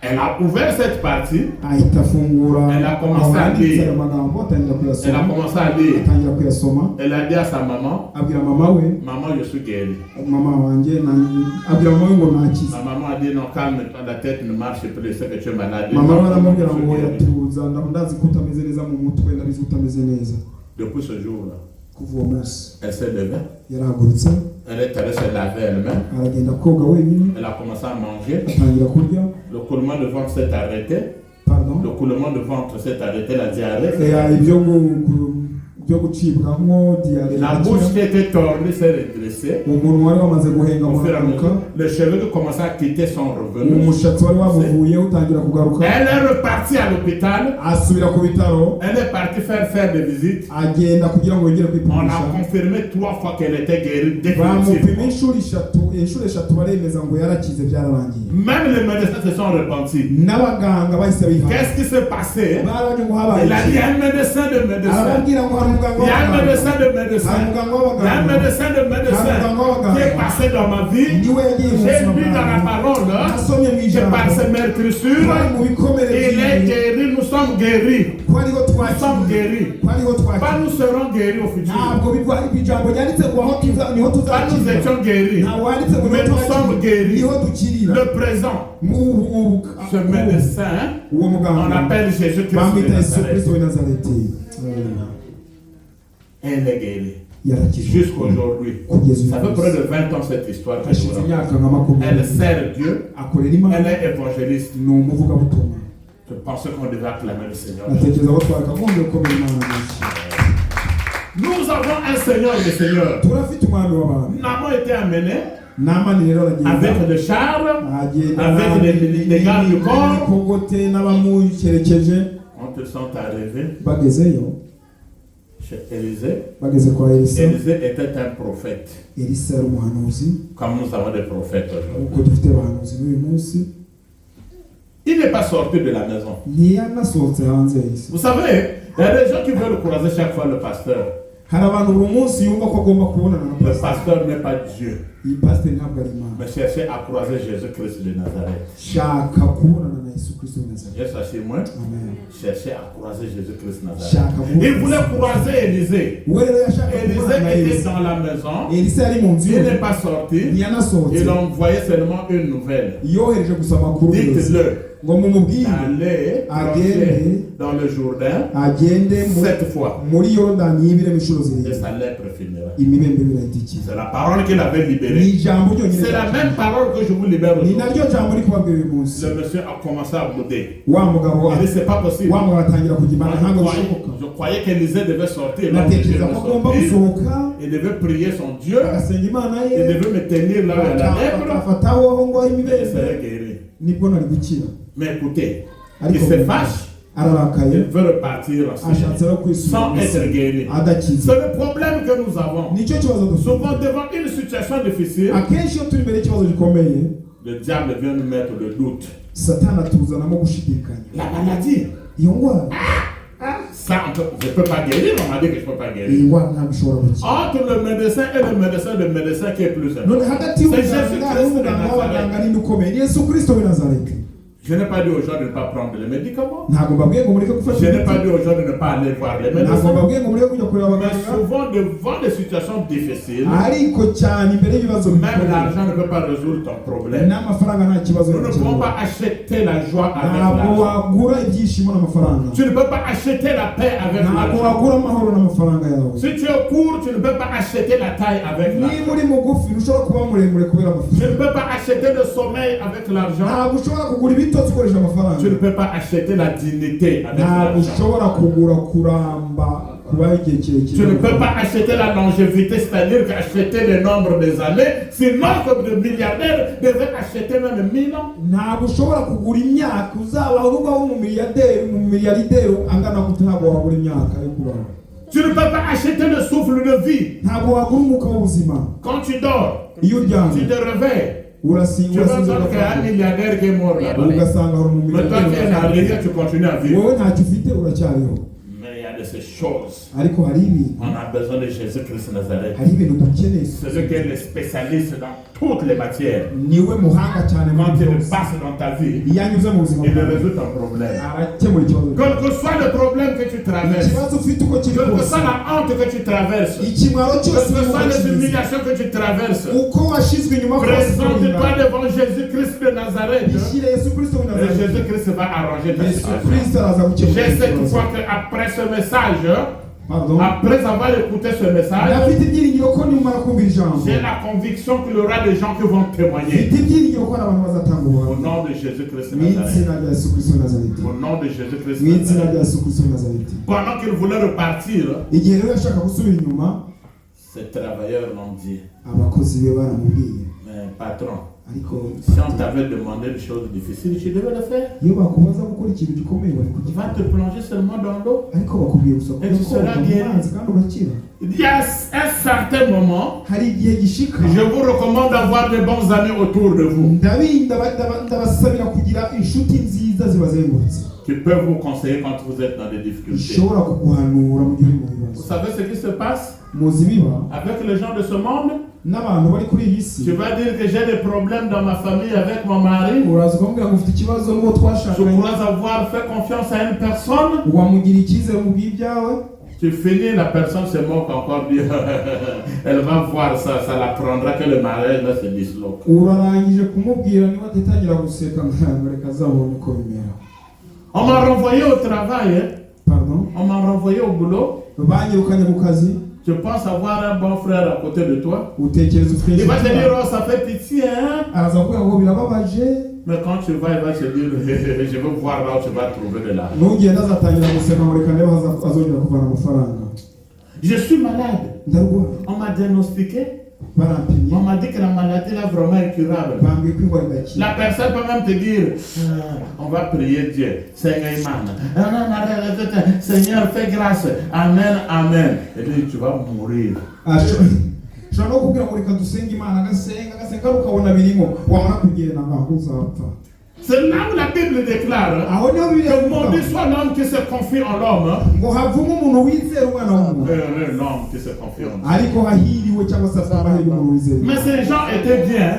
Elle a ouvert cette partie, ahita afungura Elle a commencé aho à handitse lire. ayo magambo atangira elle a kuyasoma commencé à lire. atangira kuyasoma Elle a dit à sa maman, abwira mama we maman, je suis guérie. mama wanjye abwira mama we ngo nakize La maman a dit non, calme-toi, la tête ne marche plus, c'est que tu es malade. mama we Non, aramubwira je suis ngo guérie. yatuza ndazi ko utameze neza mu mutwe ndabizi ko utameze neza Depuis ce jour-là, kuva uwo munsi elle s'est levée, yarahagurutse elle est allée se laver elle-même, aragenda koga wenyine elle a commencé à manger, atangira kurya le coulement de ventre s'est arrêté, pardon pardon. Le coulement de ventre s'est arrêté, la diarrhée. Byo gucibwamo diarrhée. La bouche qui était tordue s'est redressée. Umuntu wari wamaze guhenga Au fur et à muhanuka. mesure, les cheveux qui commençaient à quitter sont revenus. Umushatsi wari wamuvuyeho utangira kugaruka. Elle est repartie à l'hôpital. Asubira ku bitaro. Elle est partie faire des visites. Agenda kugira ngo yongere On kwipimisha. a confirmé 3 fois qu'elle était guérie Bamupima définitivement. inshuro eshatu baremeza ngo yarakize byararangiye. Même les médecins se sont repentis. N'abaganga bahise bihana. Qu'est-ce qui s'est passé? Barabonye ngo habaye Il a dit, il y iki? a un médecin de médecin. Arababwira ngo hari umuganga Il y a un w'abaganga. médecin de médecin. Hari umuganga Il y a un w'abaganga. médecin de médecin qui est passé dans ma vie. Niwe yagiye mu J'ai buzima lu dans la bwanjye. parole Nasomye mu que ijambo. par ses meurtrissures, Twari mu bikomere il est byiwe. guéri, nous sommes guéris. Ko ariho Nous sommes twakiriye. guéris. Ko ariho Pas twakiriye. nous serons guéris au futur. Ntabwo bigwa ijambo ryanditse ngo aho tuza niho Pas nous tuzakirira. étions guéris. Ntabwo wanditse ngo Mais niho nous sommes twakirira. guéris. Niho dukirira. Le présent, ce médecin, uwo on muganga appelle Jésus-Christ de bamwita Yesu Nazareth. Kristo w'i Nazareti. Elle est guérie. Yarakijwe. Jusqu'aujourd'hui. Kugeza Ça uyu fait près munsi. de 20 ans cette histoire que je Hashize vous raconte. imyaka nka makumyabiri. Elle sert Dieu. Akorera Imana. Elle est évangéliste. Ni umuvugabutumwa. Je pensais qu'on devait acclamer le Seigneur. Natekereza ko twakagombye gukomera Imana amashyi. Nous avons un Seigneur et des Seigneurs. Turafite umwami w'abantu. Nous avons été amenés Namani rero aragenda. avec le char, Agenda avec les gardes du corps. n'ibikogote n'abamuherekeje. Quand ils sont arrivés Bagezeyo. chez Élisée, Bageze kwa Elisa. Élisée était un prophète. Elisa yari umuhanuzi. Comme nous avons des prophètes aujourd'hui. Nk'uko dufite abahanuzi n'uyu munsi. Il n'est pas sorti de la maison. Ntiyanasohotse hanze y'isi. Vous savez, il y a des gens qui veulent croiser chaque fois le pasteur. Hari abantu buri munsi yumva ko agomba kubonana na Le pasiteri. pasteur n'est pas Dieu. Iyi pasiteri ntabwo ari Imana. Mais cherchez à croiser Jésus-Christ de Nazareth. Shaka kubonana na Yesu Kristo w'i Nazareti. Yes, sachez-moi. Amen. Cherchez à croiser Jésus-Christ de Nazareth. Shaka Il voulait croiser Élisée. we rero yashaka kubonana na Élisée était Elisa. dans la maison. Elisa yari mu nzu Il ye. n'est pas sorti. Ntiyanasohotse. Il envoyait seulement une nouvelle. Yohereje gusa amakuru yose. Dites-le. ngo mumubwire Allez Agende. plonger dans le Jourdain agende 7 fois. muri Yorodani yibire inshuro Et zirindwi. sa lèpre finira. Imibembe birahita. C'est la parole qu'il avait Ni libérée. ijambo ryonyine. C'est la même parole que je vous libère Ni aujourd'hui. naryo jambo ari kubabwira uyu munsi. Le monsieur a commencé à bouder. Wa mugabo Il dit c'est pas possible. wa mugabo atangira kujya Moi, imana ntabwo bishoboka. je croyais qu'Élisée devait sortir. Là où Jésus Natekereza ko agomba sortit. gusohoka Il devait prier son Dieu. agasenga imana Il ye devait me tenir là où il y a la lèpre. agafataho aho ngaho Et il imibembe serait guéri. nibwo nari gukira. Mais écoutez, il Ariko se fâche. Il ararakaye veut repartir en ashatse Syrie no kwisubira sans mu être isi guéri. adakize. C'est le problème que nous avons. Nicyo kibazo dufite. Souvent devant une situation difficile, Akenshi iyo turi imbere y'ikibazo gikomeye le diable vient nous mettre le doute. satani atuzanamo gushidikanya. La maladie, Iyo ndwara ça, je ne peux pas guérir. On m'a dit que je ne peux pas iyi guérir. ndwara ntabwo ishobora gukira. Entre le médecin et le médecin qui est plus None important. hagati y'umuganga n'umuganga w'abaganga ninde ukomeye? Ni Yesu Kristo w'i Nazareti. Je n'ai pas dit aux gens de ne pas prendre les médicaments. Ntabwo mbabwiye ngo mureke gufata Je n'ai pas imiti. dit aux gens de ne pas aller voir les Ntabwo médecins. mbabwiye ngo mureke kujya kureba Mais abaganga. souvent, devant des situations difficiles, Ariko cyane imbere y'ibibazo même bikomeye. l'argent ne peut pas résoudre ton problème. N'amafaranga nta kibazo Nous ne pouvons gikemura. pas acheter la joie avec Ntabwo l'argent. wagura ibyishimo n'amafaranga. Tu ne peux pas acheter la paix avec Ntabwo l'argent. wagura amahoro n'amafaranga yawe. Si tu es court, tu ne peux pas acheter la taille avec Niba l'argent. uri mugufi ntushobora kuba muremure kubera Tu amafaranga. ne peux pas acheter le sommeil avec l'argent. Ntabwo ushobora kugura ibitotsi ukoresheje amafaranga. Tu ne peux pas acheter la dignité avec Ntabwo l'argent. ushobora kugura kuramba kubaho igihe kirekire. Tu ne peux pas acheter la longévité, c'est-à-dire qu'acheter le nombre des années. Sinon, comme le milliardaire devait acheter même 1000 ans. Ntabwo ushobora kugura imyaka uzabaho ubaho umumiliyarderi angana gute. Ntabwo wagura imyaka yo kubaho. Tu ne peux pas acheter le souffle de vie. Ntabwo wagura umwuka w'ubuzima. Quand tu dors, Iyo tu uryamye te réveilles. Tu urasinzira vas voir qu'il y a un milliardaire qui est mort là-bas. ugasanga hari Mais toi qui es umumiliyarderi. arrivé, tu continues à vivre. Wowe ntacyo ufite uracyariho. Mais il y a de ces choses. Ariko hari ibintu On a besoin de Jésus-Christ de Nazareth. hari ibintu dukeneye. Celui qui est le spécialiste dans toutes les matières. Niwe muhanga cyane Quand muri il byose. passe dans ta vie, Iyo anyuze mu buzima il bwawe résout ton problème. arakemura ikibazo. Quel que soit le problème que tu traverses, Ikibazo ufite uko kiri quelle que kose, soit la honte que tu traverses, ikimwaro quelles cyose que soient les ukigize, humiliations que tu traverses, uko washyizwe inyuma kose présente-toi devant Jésus-Christ de Nazareth. ishyire Yesu Kristo w'i Et Nazareti. Jésus-Christ va arranger ta Yesu situation. Kristo araza gukemura J'ai cette ikibazo. foi qu'après ce message, Pardon. Après avoir écouté ce message, ndafite ibyiringiro ko nimara kumvira ijambo j'ai la conviction qu'il y aura des gens qui vont témoigner. mfite ibyiringiro ko hari abantu bazatanga Au ubuhamya nom de Jésus-Christ de mu izina Nazareth. rya Yesu Kristo wa Nazareti Au nom de Jésus-Christ mu de izina Nazareth. rya Yesu Kristo wa Nazareti. Pendant qu'il voulait repartir, igihe rero yashaka gusubira inyuma ces travailleurs l'ont dit, abakozi be baramubwiye mais patron, ariko si on t'avait demandé des choses difficiles, tu devais le faire. iyo bakubaza gukora ikintu gikomeye bari Tu kugikora vas te plonger seulement dans l'eau. ariko bakubwiye gusa Et tu koga seras mu guéri. mazi kandi ugakira. Il y a un certain moment, hari igihe gishika je vous recommande d'avoir de bons amis autour de vous ndabasabira kugira inshuti nziza zibazengurutse qui peuvent vous conseiller quand vous êtes dans des difficultés. zishobora kuguhanura mu gihe uri mu Vous bibazo. savez ce qui se passe muzi biba avec les gens de ce monde? n'abantu bari kuri iyi si Tu vas dire que j'ai des problèmes dans ma famille avec mon mari. uraza ukamubwira ngo ufite ikibazo n'uwo Je twashakanye pourrais avoir fait confiance à une personne. wamugira icyizere mu bw'ibyawe Tu finis, la personne se moque encore bien. Elle va voir ça, ça l'apprendra que le mariage là se disloque. urarangije kumubwira niba atitangira guseka ngo reka azabone uko bimera. On m'a renvoyé au travail, hein. Pardon. On m'a renvoyé au boulot. banyirukanye ku kazi Tu penses avoir un bon frère à côté de toi. utekereza ufite Il va te inshuti dire, yawe. oh, ça fait pitié, hein. araza kuvuga ngo birababaje Mais quand tu vas, il va te dire, je veux voir là où tu vas trouver de l'argent. nugenda azatangira guseka ngo reka ndebe aho azongera kuvana amafaranga. Je suis malade. ndarwara On m'a diagnostiqué. barampimye On m'a dit que la maladie là vraiment incurable. bambwiye ko indwara idakira. La personne peut même te dire, on va prier Dieu. Seigneur Imam. Seigneur, fais grâce. Amen, amen. Et puis tu vas mourir. ushobora no kubwira ngo reka dusenge Imana agasenga ukabona birimo wamara kugenda ntabwo uzapfa. C'est là où la Bible déclare aho niho Bibiliya que ivuga maudit soit l'homme qui se confie en l'homme. ngo havume umuntu wizera umwana w'umuntu Heureux l'homme qui se confie en Dieu. ariko hahiriwe cyangwa se afite amahirwe umuntu wizera. Mais ces gens étaient bien.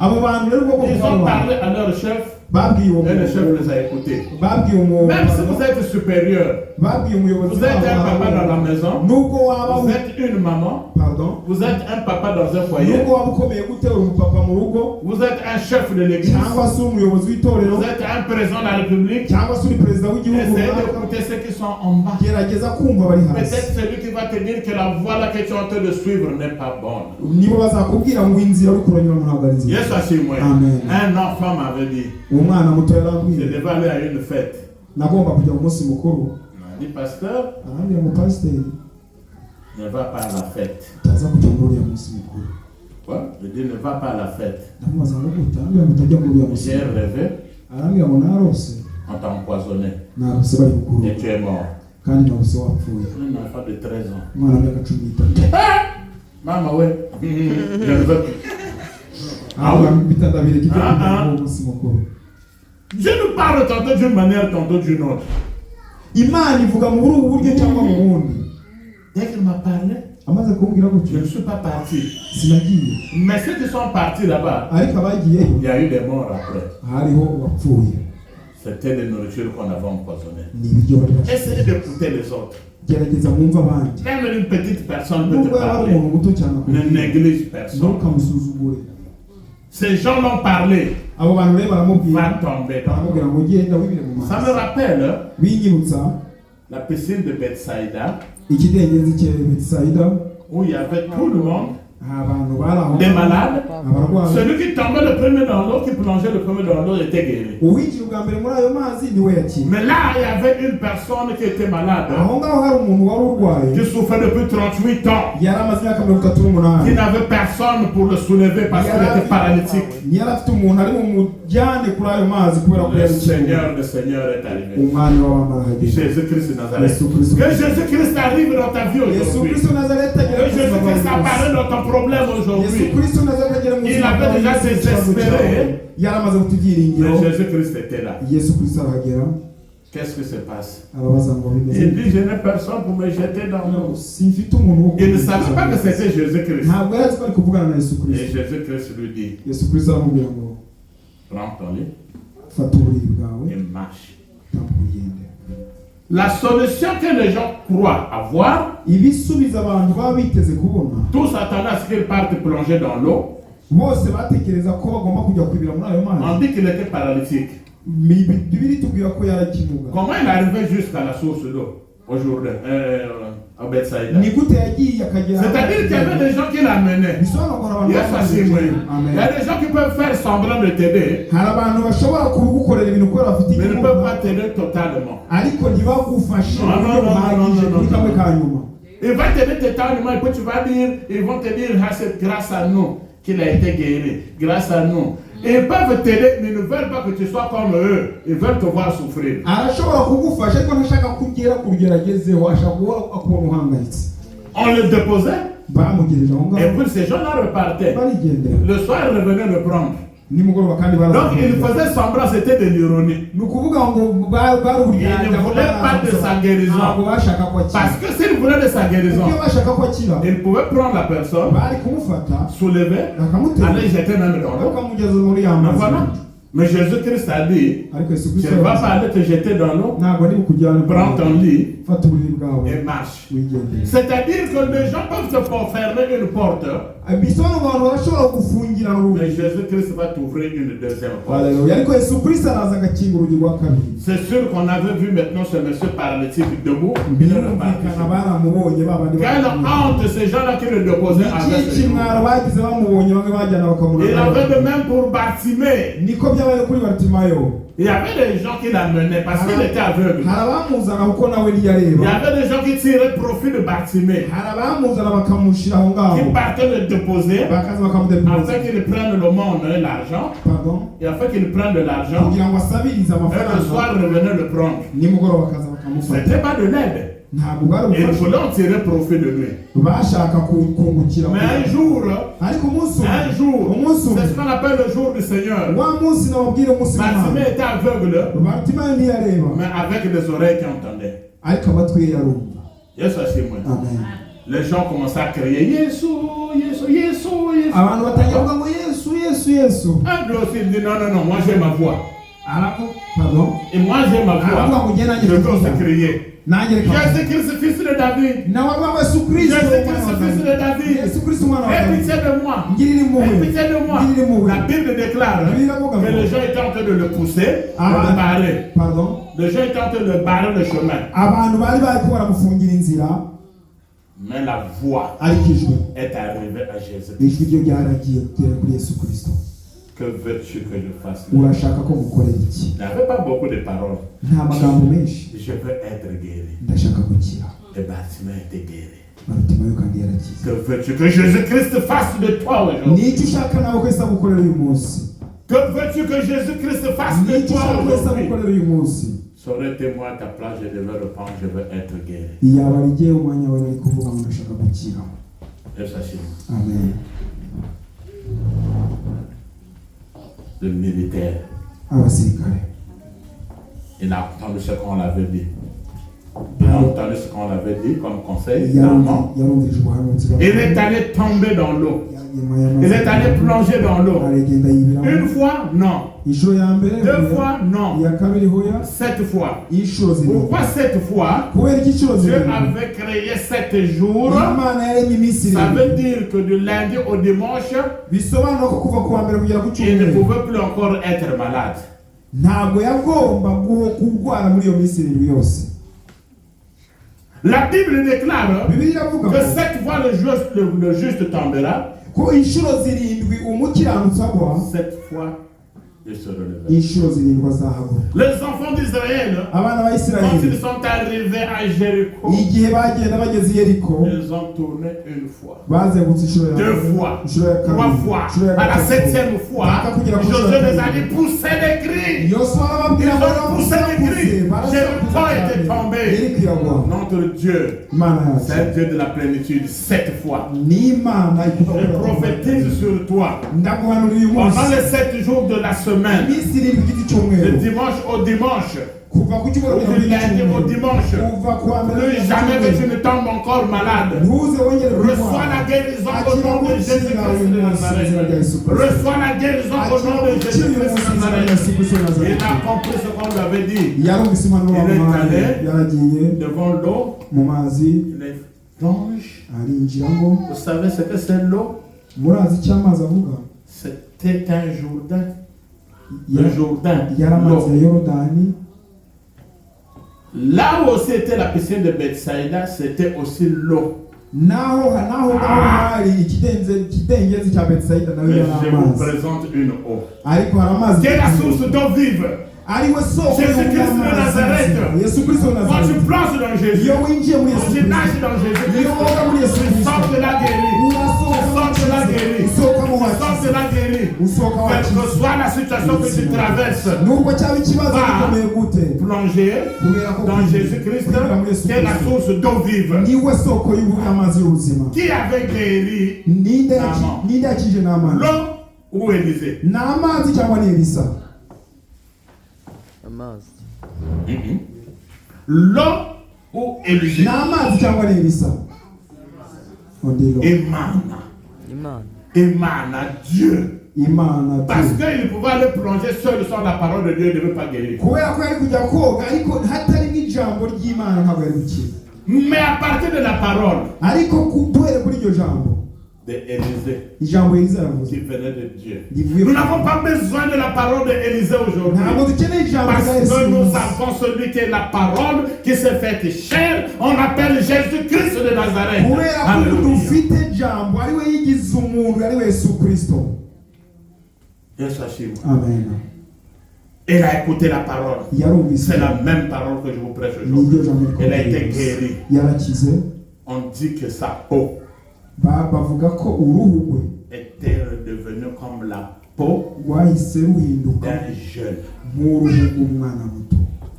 abo bantu rero ubwo Ils ont parlé à leur chef babwiye uwo et le chef muntu les a écoutés. babwiye umuntu Même si vous êtes supérieur, babwiye umuyobozi vous êtes un papa dans la maison, nubwo waba vous êtes une maman, pardon vous êtes un papa dans un foyer, nubwo waba ukomeye gute uri umupapa mu rugo vous êtes un chef de l'église, cyangwa se umuyobozi w'itorero vous êtes un président de la République. cyangwa se uri perezida w'igihugu Essayez runaka d'écouter ceux qui sont en bas. gerageza kumva bari hasi Peut-être celui qui va te dire que la voie là que tu es en train de suivre n'est pas bonne. nibo bazakubwira ngo inzira uri kuranyura ntabwo ari nzira. Yes, assure-moi. Amen. Un enfant m'avait dit, umwana muto je yarambwiye devais aller à une fête. nagomba kujya mu munsi mukuru Il m'a dit, pasteur, arambwira ngo pasiteri ne va pas à la fête. utaza kujya muri uriya munsi mukuru. Quoi? Je dis, ne va pas à la fête. ndamubaza ngo gute arambwira ngo utajya muri uriya munsi J'ai mukuru. rêvé, arambwira ngo narose on t'a empoisonné narose bari et gukuru tu es mort. kandi narose wapfuye. Un enfant de 13 ans. umwana w'imyaka 13. Maman, ouais. Je ne veux plus. ahubwo bitandabire kijya Ah, ah. mu munsi mukuru. Je nous parle tantôt d'une manière, tantôt d'une autre. imana ivuga mu buri buryo cyangwa mu bundi. Dès qu'il m'a parlé, amaze kumbwira je gutyo ne suis pas parti. sinagiye Mais ceux qui sont partis là-bas, ariko abagiyeyo il y a eu des morts après. hariho uwapfuye. C'était des nourritures qu'on avait empoisonnées. ni ibiryo bari bashaka. Essayez d'écouter les autres. gerageza mwumve abandi Même une petite personne peut te nubwo yaba ari parler. umuntu muto cyane Ne akubwira néglige personne. ntukamusuzugure. Ces gens l'ont parlé. abo bantu rero baramubwira Va tomber dans baramubwira l'eau. ngo genda wibire mu Ça me mazi. rappelle binyibutsa la piscine de Bethsaïda ikidengezi cya Betsaida où il y avait tout le monde, abantu bari aho des malades. abarwayi. Celui qui tombait le premier dans l'eau, qui plongeait le premier dans l'eau, était guéri. uwinjira ubwa mbere muri ayo mazi niwe yakira. Mais là, il y avait une personne qui était malade, aho ngaho hari umuntu wari urwaye qui souffrait depuis 38 ans, yari amaze imyaka 38 qui n'avait personne pour le soulever parce qu'il était paralytique. ntiyari afite umuntu ari bumujyane kuri ayo mazi kubera ko Le yari Seigneur, le Seigneur est arrivé. umwami w'abamara hageze. Jésus-Christ de Nazareth. Yesu Kristo. Que Jésus-Christ arrive dans ta vie Yesu aujourd'hui. Kristo Nazareti agera Que mu buzima bwawe Jésus-Christ bwose. apparaît dans ton problème Yesu aujourd'hui. Kristo Nazareti agera mu Il buzima avait bwawe déjà bwose, désespéré. ikibazo cyawe. yari amaze kuta ibyiringiro. Mais Jésus-Christ était là. Yesu Kristo arahagera Qu'est-ce qui se passe? arabaza ngo bimeze Il dit, je n'ai personne pour me jeter dans l'eau. simfite umuntu wo Il ne savait pas que c'était Jésus-Christ. ntabwo yari azi ko ari kuvugana na Yesu Et Kristo. Jésus-Christ lui dit, Yesu Kristo aramubwira ngo prends ton lit fata uburiri bwawe et marche. tambuka ugende. La solution que les gens croient avoir, ibisubizo abantu baba biteze kubona tous s'attendaient à ce qu'ils partent plonger dans l'eau. bose batekereza ko bagomba kujya kwibira muri ayo On mazi. dit qu'il était paralytique. Bibiri tubwira ko yari ikimuga. Comment il est arrivé jusqu'à la source d'eau aujourd'hui? à Bethsaïda. ni gute yagiye akagera C'est-à-dire qu'il y avait des gens qui l'amenaient. bisobanura ngo hari Yes, abantu I see, oui. Amen. Il y a des gens qui peuvent faire semblant de t'aider, hari abantu bashobora kugukorera ibintu kubera bafite mais ne inyungu peuvent pas t'aider totalement. ariko ntibagufashe Non, mu buryo non, non, buhagije non, non, kuri non, kamwe non. ka nyuma. Il va t'aider totalement et puis tu vas dire, ils vont te dire, ah, c'est grâce à nous qu'il a été guéri, grâce à nous. Ils peuvent t'aider, mais ils ne veulent pas que tu sois comme eux. Ils veulent te voir souffrir. arashobora kugufasha ariko ntashaka kugera ku rugero agezeho, ashaka guhora akubona uhangayitse. On le déposait Bamugejeje aho et ngaho puis ces gens-là repartaient. barigendera Le soir, ils revenaient le prendre. nimugoroba kandi Donc ils baraza. faisaient semblant, c'était de l'ironie. Ni ukuvuga ngo bari Ils ne voulaient pas de sa guérison. ntabwo bashaka ko akira. Parce que s'ils voulaient de sa guérison, iyo bashaka ko akira ils pouvaient prendre la personne, bari kumufata soulever, bakamutera aller jeter même dans l'eau. bakamugeza muri ya Mais mazi. voilà. Mais Jésus-Christ a dit, ariko Yesu tu Kristo ne vas pas aller te jeter dans l'eau, ntabwo ari bukujyana prends ton lit fata uburiri bwawe et marche. wigendere. C'est-à-dire que les gens peuvent se fermer une porte, bisobanura ngo abantu barashobora gufungira mais urugi. Jésus-Christ va t'ouvrir une deuxième porte. Haleluya. Ariko Yesu Kristo araza agakinga urugi rwa kabiri. C'est sûr qu'on avait vu maintenant ce monsieur paralytique debout. Il est reparti. birumvikana baramubonye babandi Quelle honte ces gens-là qui le déposaient avec iki ce kimwaro bagize bamubonye bamwe bajyana Il bakamurana. avait de même pour Bartimée. niko byabaye kuri Bartimayo. Il y avait des gens qui l'amenaient parce qu'il était aveugle. hari abamuzana kuko nawe Il y ntiyareba. avait des gens qui tiraient profit de Bartimée, hari abamuzana bakamushyira aho ngaho qui partaient le déposer bakaza bakamudepoza. afin qu'il prenne le monde et l'argent, Pardon. et afin qu'il prenne de l'argent, kugira ngo asabirize et le amafaranga soir revenait le prendre. nimugoroba bakaza bakamufata. C'était pas de l'aide. ntabwo bwari Ils ubufasha. voulaient en tirer profit de lui. bashaka kungukira. Mais un jour, ariko umunsi un jour, umunsi c'est ce qu'on appelle le jour du Seigneur. wa munsi nababwire umunsi Bartimée w'Imana. était aveugle, Bartimayo ntiyareba mais avec des oreilles qui entendaient. ariko amatwi ye yarumva. Yesu ashimwe. Amen. Les gens commençaient à crier Yesu, Yesu, Yesu, Yesu. abantu batangira kuvuga ngo Yesu Yesu Yesu. Un de aussi dit non, non, non, moi j'ai ma voix. Pardon. Et moi j'ai ma aravuga voix. ngo njye nanjye Je peux ndavuga. se crier. nanjye reka Jésus-Christ, fils de David. nawe aba Yesu Kristo Jésus-Christ, fils de David. Yesu Kristo umwana wa Aie Dawidi. pitié de moi. ngirira Aie impuhwe pitié de moi. ngirira impuhwe. La Bible déclare que les gens étaient en train de le pousser, de le barrer. Pardon. Les gens étaient en train de barrer le chemin. abantu bari ko baramufungira inzira Mais la voix ariko ijwi est arrivée à Jésus. ijwi ryo ryaragiye kugera kuri Yesu Kristo. Que veux-tu que je fasse? urashaka ko mukorera iki? Il n'avait pas beaucoup de paroles. nta magambo menshi. Je veux être guéri. ndashaka gukira. Et Bartimée était guéri. Bartimayo kandi yarakize. Que veux-tu que Jésus-Christ fasse de toi aujourd'hui? niki ushaka nawe ko Yesu agukorera uyu munsi? Que veux-tu que Jésus-Christ fasse de niki toi ushaka ko Yesu aujourd'hui? agukorera uyu munsi? Ça aurait été moi à ta place, je devais répondre, je veux être guéri. yaba ari jyewe umwanya wawe ari kuvuga ngo ndashaka gukira. Et sachez, Amen. le militaire, abasirikare il a entendu ce qu'on l'avait dit. Il a entendu ce qu'on l'avait dit comme conseil. Clairement. yarumvise ubuhanuzi bwa- Il est allé tomber dans l'eau. Il est allé plonger dans l'eau. aragenda yibiramo. Une fois, non. inshuro ya mbere Deux hoya. fois, non. iya kabiri hoya. 7 fois. inshuro zirindwi. Pourquoi 7 fois? kubera iki inshuro Dieu zirindwi? avait créé 7 jours. imana yaremye iminsi Ça irindwi. veut dire que du lundi au dimanche, bisobanura ko kuva ku wa mbere kugera ku il ne cyumweru pouvait plus encore être malade. ntabwo yagomba kurwara muri iyo minsi irindwi yose. La Bible déclare bibiliya iravuga que ngo 7 fois le juste tombera, ko inshuro zirindwi umukiranutsi agwa 7 fois il se relèvera. inshuro zirindwi azahagwa. Les enfants d'Israël, abana ba quand Isirayeli ils sont arrivés à Jéricho, igihe bagenda bageze i Yeriko ils ont tourné une fois, bazengutse inshuro ya 2 fois, inshuro ya 3 kabiri fois. inshuro ya À la gatatu. 7e fois, Josué les a dit pousser des cris. yosuwa Ils arababwira ngo ont poussé des cris. barasakuze Jéricho était tombé. Yeriko iragwa. Notre Dieu, imana c'est yacu un Dieu de la plénitude 7 fois. ni imana ikuva Je prophétise sur toi. ndaguhanura uyu munsi Pendant les 7 jours de la semaine, iminsi irindwi y'iki de cyumweru dimanche au dimanche, kuva ku cyumweru du kugera ku lundi au cyumweru dimanche, kuva ku wa mbere plus jamais que tu ne tombes encore malade. ntuze wongere Reçois la guérison au nom de Jésus-Christ de Nazareth. Reçois la guérison au nom de Jésus-Christ de Nazareth. Il a compris ce qu'on lui avait dit. yarumvise impanuro bamuhaye yaragiye Devant l'eau, mu mazi il plonge. arinjiramo. Vous savez ce que c'est l'eau? murazi icyo amazi avuga? C'était un Jourdain. Le Jourdain. yari amazi L'eau. ya Yorodani. Là où aussi était la piscine de Bethsaïda, c'était aussi l'eau. naho hari ikidengezi cya Bethsaida nawe Mais yari je vous amazi présente une eau. ariko hari amazi Qui est la source d'eau vive. ariwe soko Jésus-Christ de Nazareth. Yesu Kristo wa Quand tu Nazareti plonges dans Jésus, iyo winjiye muri quand Yesu tu Kristo nages dans Jésus-Christ, iyo woga muri Yesu tu Kristo sors de la guérie. Tu sors de la guérie. usohoka mu Tu sors de wakiza la guérie. usohoka Quelle que wakiza soit la situation que tu traverses, nubwo cyaba ikibazo gikomeye gute plonger kubera ko dans Jésus-Christ, qui est la source d'eau vive. niwe soko y'amazi y'ubuzima Qui avait guéri ninde yakije n'amazi l'eau ou Élisée? ni amazi cyangwa ni Elisa Amazi. L'eau ou Élisée? ni amazi cyangwa ni Elisa ondelo Émane à Dieu. Imana Parce qu'il pouvait aller plonger seul sans la parole de Dieu, il ne veut pas guérir. kubera ko yari kujya koga ariko hatari n'ijambo ry'Imana ntabwo yari gukira Mais à partir de la parole ariko duhere kuri iryo jambo de Élisée ijambo Elisa yavuze qui venait de Dieu. rivuye Nous n'avons pas besoin de la parole d'Élisée aujourd'hui. ntabwo dukeneye ijambo Parce rya que nous Yesu avons celui qui est la parole qui s'est faite chair. On appelle Jésus-Christ de Nazareth. kubera ko Alléluia. dufite ijambo ariwe yigize umuntu ariwe Yesu Kristo Yesu ashimwe. amen Elle a écouté la parole. yarumvise C'est la même parole que je vous prêche niryo aujourd'hui. jambo Elle a été rikomeye guérie. yarakize On dit que sa peau bavuga ko uruhu rwe était redevenu comme la peau rwahise ruhinduka d'un jeune. nk'uruhu rw'umwana muto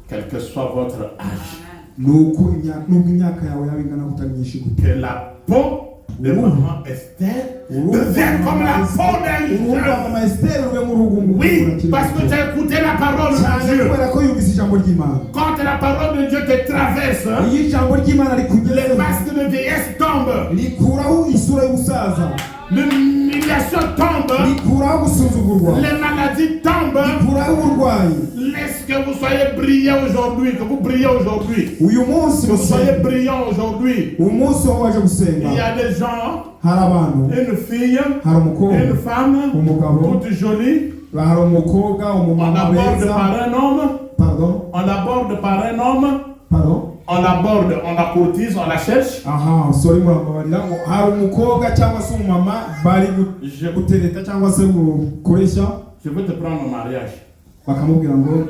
Quel que soit votre âge, nuko nubwo imyaka yawe yaba ingana gutari myinshi gute que la peau de maman Esther devient comme la peau d'un uruhu rwa jeune. mama Esther rube nk'uruhu Oui, parce que tu as écouté la parole de Dieu. kubera ko yumvise ijambo ry'Imana Quand la parole de Dieu te traverse, iyo ijambo ry'Imana les rikugezeho masques de vieillesse tombent, rikuraho isura y'ubusaza l'humiliation tombe, rikuraho gusuzugurwa les maladies tombent. rikuraho uburwayi Laisse que vous soyez brillant aujourd'hui, que vous brillez aujourd'hui, uyu munsi que vous soyez musenga brillant aujourd'hui. umunsi wo waje gusenga Il y a des gens, hari abantu une fille, hari umukobwa une femme, umugabo toute jolie, hari umukobwa on umumama aborde beza par un homme, pardon on aborde par un homme, pardon on l'aborde, on la courtise, on la cherche. aha sorry murababarira ngo hari umukobwa cyangwa se umumama bari gutereta cyangwa se gukoresha Je veux te prendre au mariage. bakamubwira ngo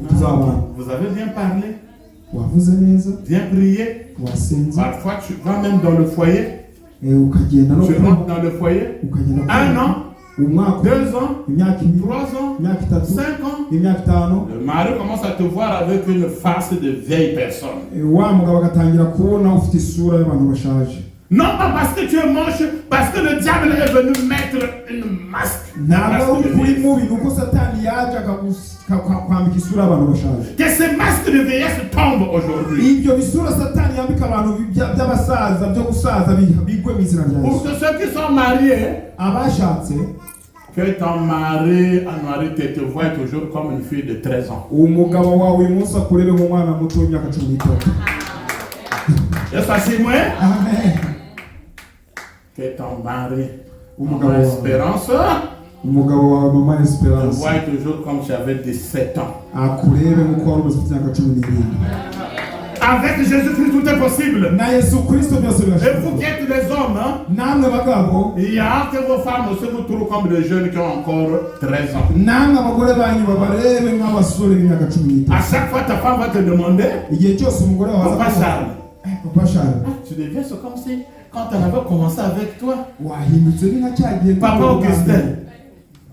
tuzabana Vous avez bien parlé, wavuze neza bien prié. wasenze Parfois, tu vas même dans le foyer. ukagenda no Tu rentres dans le foyer. ukagenda Un an, umwaka 2 ans, imyaka ibiri 3 ans, imyaka itatu 5 ans. imyaka itanu Le mari commence à te voir avec une face de vieille personne. wa mugabo agatangira kubona ufite isura y'abantu bashaje Non pas parce que tu es moche, parce que le diable est venu mettre une masque. ntabwo ari ukuri mubi nuko satani yaje kwambika isura y'abantu bashaje. Que ces masques de vieillesse tombent aujourd'hui. Ibyo bisura satani yambika abantu by'abasaza byo gusaza bigwe mu izina rya Pour Yesu. que ceux qui sont mariés, Abashatse que ton mari te voit toujours comme une fille de 13 ans. umugabo wawe uyu munsi akurebe nk'umwana muto w'imyaka 13. Est-ce assez moi? Amen. Que ton mari, Umugabo ton wawe. espérance, Umugabo wawe mama te Esperance voit toujours comme tu avais 17 ans. akurebe nk'uko wari ufite imyaka 17. Avec Jésus-Christ, tout est possible. Na Yesu Kristo byose Et vous birashoboka. qui êtes des hommes, hein, Namwe bagabo il y a que vos femmes aussi vous trouvent comme des jeunes qui ont encore 13 ans. namwe abagore banyu babarebe nk'abasore b'imyaka 17. À chaque fois, ta femme va te demander, Igihe cyose umugore wawe Papa Charles, Papa Charles tu deviens c'est comme si quand elle avait commencé avec toi, wahindutse ni nka cya gihe Papa Augustin,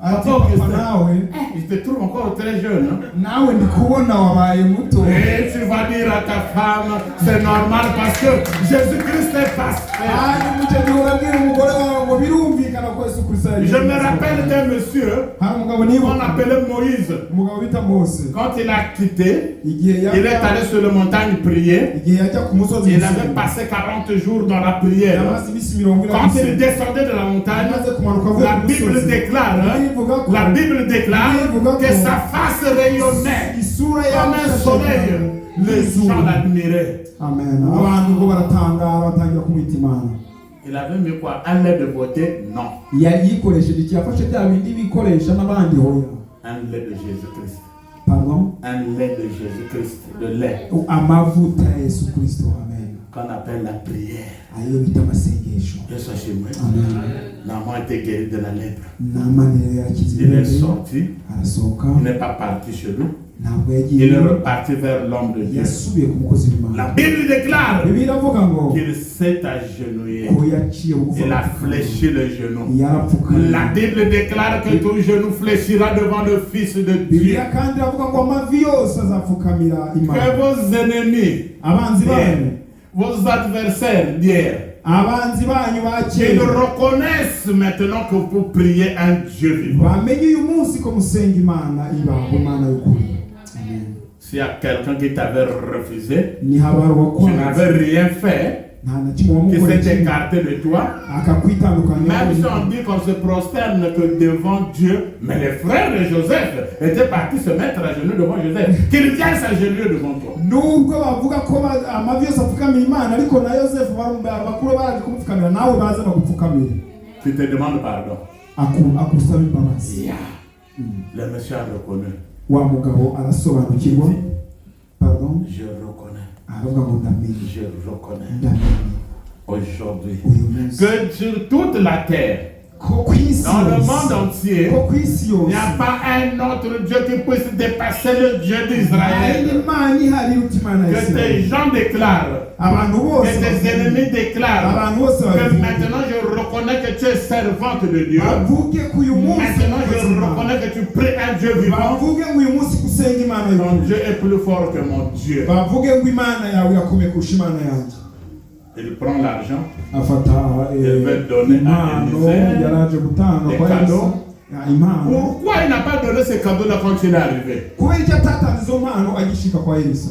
ati Papa Augustin, papa nawe il te trouve encore très jeune. Hein? nawe ndi kubona wabaye muto. Et tu vas dire à ta femme, c'est normal parce que Jésus-Christ est pasteur. hanyuma icyo gihe urabwira umugore wawe ngo birumvikana ko Yesu Kristo ari Je me rappelle d'un monsieur hari umugabo qu'on niba appelait Moïse. umugabo bita Mose Quand il a quitté, igihe il est allé sur la montagne prier. igihe yajya ku musozi Il avait passé 40 jours dans la prière. yamaze iminsi 40 Quand il descendait de la montagne, amaze kumanuka avuye la ku Bible musozi déclare, hein, ivuga ko la Bible déclare que sa face rayonnait isura comme un soleil. Les gens l'admiraient. amen abantu ngo baratangara batangira kumwita Imana. Il avait mis quoi? Un lait de beauté? Non. yari yikoresheje iki yafashe bya bindi bikoresha n'abandi hoya Un lait de Jésus-Christ. pardon pardon, un lait de Jésus-Christ, de lait, amavuta ya Yesu Kristo. Amen. qu'on appelle la prière. Ayo bita amasengesho. Yesu ashimwe. Amen. Naaman a été guéri de la lèpre. Naamani rero yakize Il est ibirenge, sorti, arasohoka, il n'est pas parti chez nous, ntabwo il yagiye, est reparti vers l'homme de Dieu. yasubiye ku mukozi w'Imana. La Bible déclare Bibiliya iravuga ngo qu'il s'est agenouillé. ko yaciye bugufi, Il a fléchi le genou. yarapfukamye. La Bible déclare que ton genou fléchira devant le Fils de Dieu. Bibiliya kandi iravuga ngo amavi yose azapfukamira Que Imana. vos ennemis, Abanzi banyu, vos adversaires d'hier, abanzi banyu ba qu'ils kera reconnaissent maintenant que vous priez un Dieu vivant. bamenye uyu munsi ko musenga Imana ibaho, Imana y'ukuri. Amen. S'il y a quelqu'un qui t'avait refusé, Ni haba hari tu uwakwanze, n'avais rien fait, nta na kimwe qui wamukoreye s'est kimwe, écarté de toi, akakwitandukanya même si n'Imana. on dit qu'on se prosterne que devant Dieu, mais les frères de Joseph étaient partis se mettre à genoux devant Joseph, qu'ils viennent s'agenouiller devant toi. Nubwo bavuga ko amavi yose apfukamira Imana, ariko na Yosefu bakuru baraje kumupfukamira, nawe baze bagupfukamire. Tu te demandes pardon. Akusaba imbabazi. Yeah. Le monsieur a reconnu. Wa mugabo arasobanukirwa, pardon, Je reconnais. aravuga ngo ndamenye, Je reconnais. ndamenye Aujourd'hui uyu munsi que sur toute la terre, ko ku isi dans le yose, monde entier, ko ku isi il n'y yose a pas un autre Dieu qui puisse dépasser le Dieu hari d'Israël. Imana ihari iruta Imana ya Que tes Isirayeli. gens déclarent, Abantu bose que tes ennemis déclarent, abantu bose que bavuge, maintenant je reconnais que tu es servante de Dieu. bavuge ko uyu munsi Maintenant je reconnais que tu pries un Dieu vivant. bavuge ngo uyu munsi gusenga Imana Ton y'ukuri, Dieu est plus fort que mon Dieu. bavuge ngo Imana yawe irakomeye kurusha Imana yanjye. Il prend l'argent, Afata Il veut donner à impano Élisée yaraje gutanga des kwa Elisa, cadeaux. impano. Pourquoi il n'a pas donné ces cadeaux-là quand il est arrivé? Kubera icyo atatanze izo mpano agishika kwa Elisa,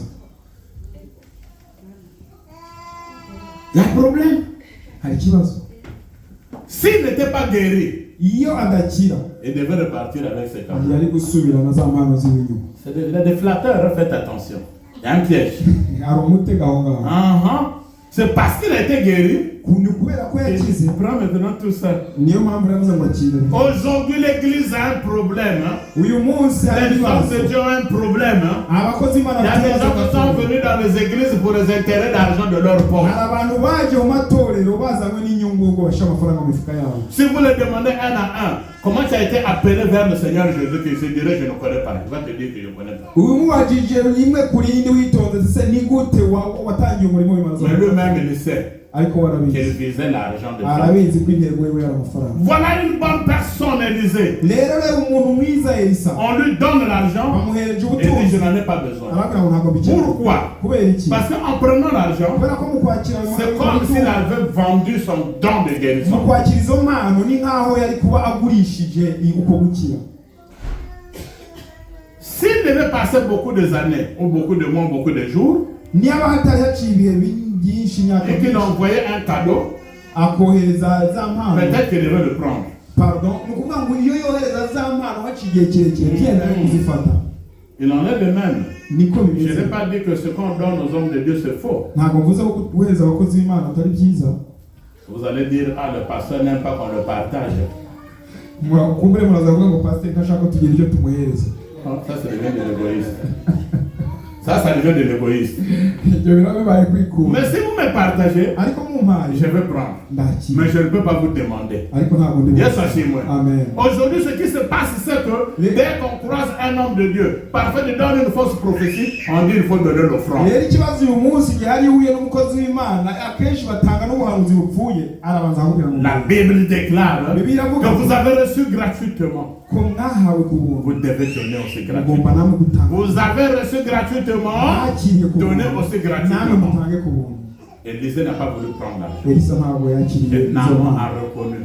Il y a un problème. hari ikibazo. S'il n'était pas guéri, Iyo adakira il devait repartir avec ses cadeaux. yari gusubira na za mpano z'ibinyuma. C'est des flatteurs, faites attention. Il y a un piège. Hari umutego aho ngaho. C'est parce qu'il a été guéri Ni kubera ko yakize, qu'il prend maintenant tout ça. niyo mpamvu yavuze ngo akire. Aujourd'hui, l'église a un problème. Uyu munsi hari Les gens ibibazo, de Dieu ont un problème. abakozi Il b'Imana y a des gens qui sont bafite venus dans les églises pour les intérêts d'argent de leur poche. hari abantu baje mu matorero bazanywe n'inyungu ngo bashyire amafaranga mu mifuka yabo. Si vous le demandez un à un, comment tu as été appelé vers le Seigneur Jésus, qu'il se dirait je ne connais pas. Il va te dire que je ne connais pas. Ubimubajije rimwe kuri yindi witonze, se ni gute watangiye umurimo w'Imana. Mais lui-même, il sait Ariko qu'il warabizi, visait l'argent de Dieu. arabizi ko intego yiwe yari amafaranga. Voilà une bonne personne, Élisée. Rero umuntu mwiza Elisa On lui donne l'argent bamuhereje et dit ubutunzi, je n'en ai pas besoin. arabwira ngo ntabwo mbikira. Pourquoi? Kubera iki? Parce qu'en prenant l'argent, Kubera ko mu kwakira c'est comme s'il avait vendu son don de mu guérison. kwakira izo mpano ni nk'aho yari kuba agurishije uko gukira. S'il devait passer beaucoup d'années, ou beaucoup de mois, beaucoup de jours, Niba hatari haciye ibihe byinshi, imyaka et qu'il myinshi, envoyait un cadeau, akohereza za mpano, peut-être qu'il devait le prendre. pardon, ni ukuvuga ngo iyo yohereza za mpano haciye igihe kirekire byenda ari kuzifata. Il en est de même. Niko Je bimeze. n'ai pas dit que ce qu'on donne aux hommes de Dieu, c'est faux. Ntabwo mvuze ko guhereza abakozi b'Imana atari byiza. Vous allez dire, ah, le pasteur n'aime pas qu'on le partage. Kumbure muraza kuvuga ngo pasiteri ntashaka ko tugira icyo tumuhereza. Non, ça devient de l'égoïsme. Ça devient de l'égoïsme. Ibyo birabe bibaye kwikura. Mais si vous me partagez, Ariko mumpaye je vais prendre. ndakira. Mais je ne peux pas vous demander. Ariko ntabwo ndi Yes, moi. Amen. Aujourd'hui, ce qui se passe, c'est que dès qu'on croise un homme de Dieu, parfois il donne une fausse prophétie, on dit qu'il faut donner l'offrande. Rero ikibazo uyu munsi igihe hari uhuye n'umukozi w'Imana, akenshi batanga n'ubuhanuzi bupfuye, arabanza akubwira ngo La Bible déclare Bibiliya avuga que vous avez reçu gratuitement. ko mwahawe ku buntu, Vous devez donner aussi mugomba gratuitement. namwe gutanga. Vous avez reçu gratuitement. Mwakiriye ku Donnez buntu, aussi namwe gratuitement. mutange ku buntu. Élisée n'a pas voulu prendre l'argent. Elisa ntabwo yakiriye Et izo Naaman mpano. a reconnu.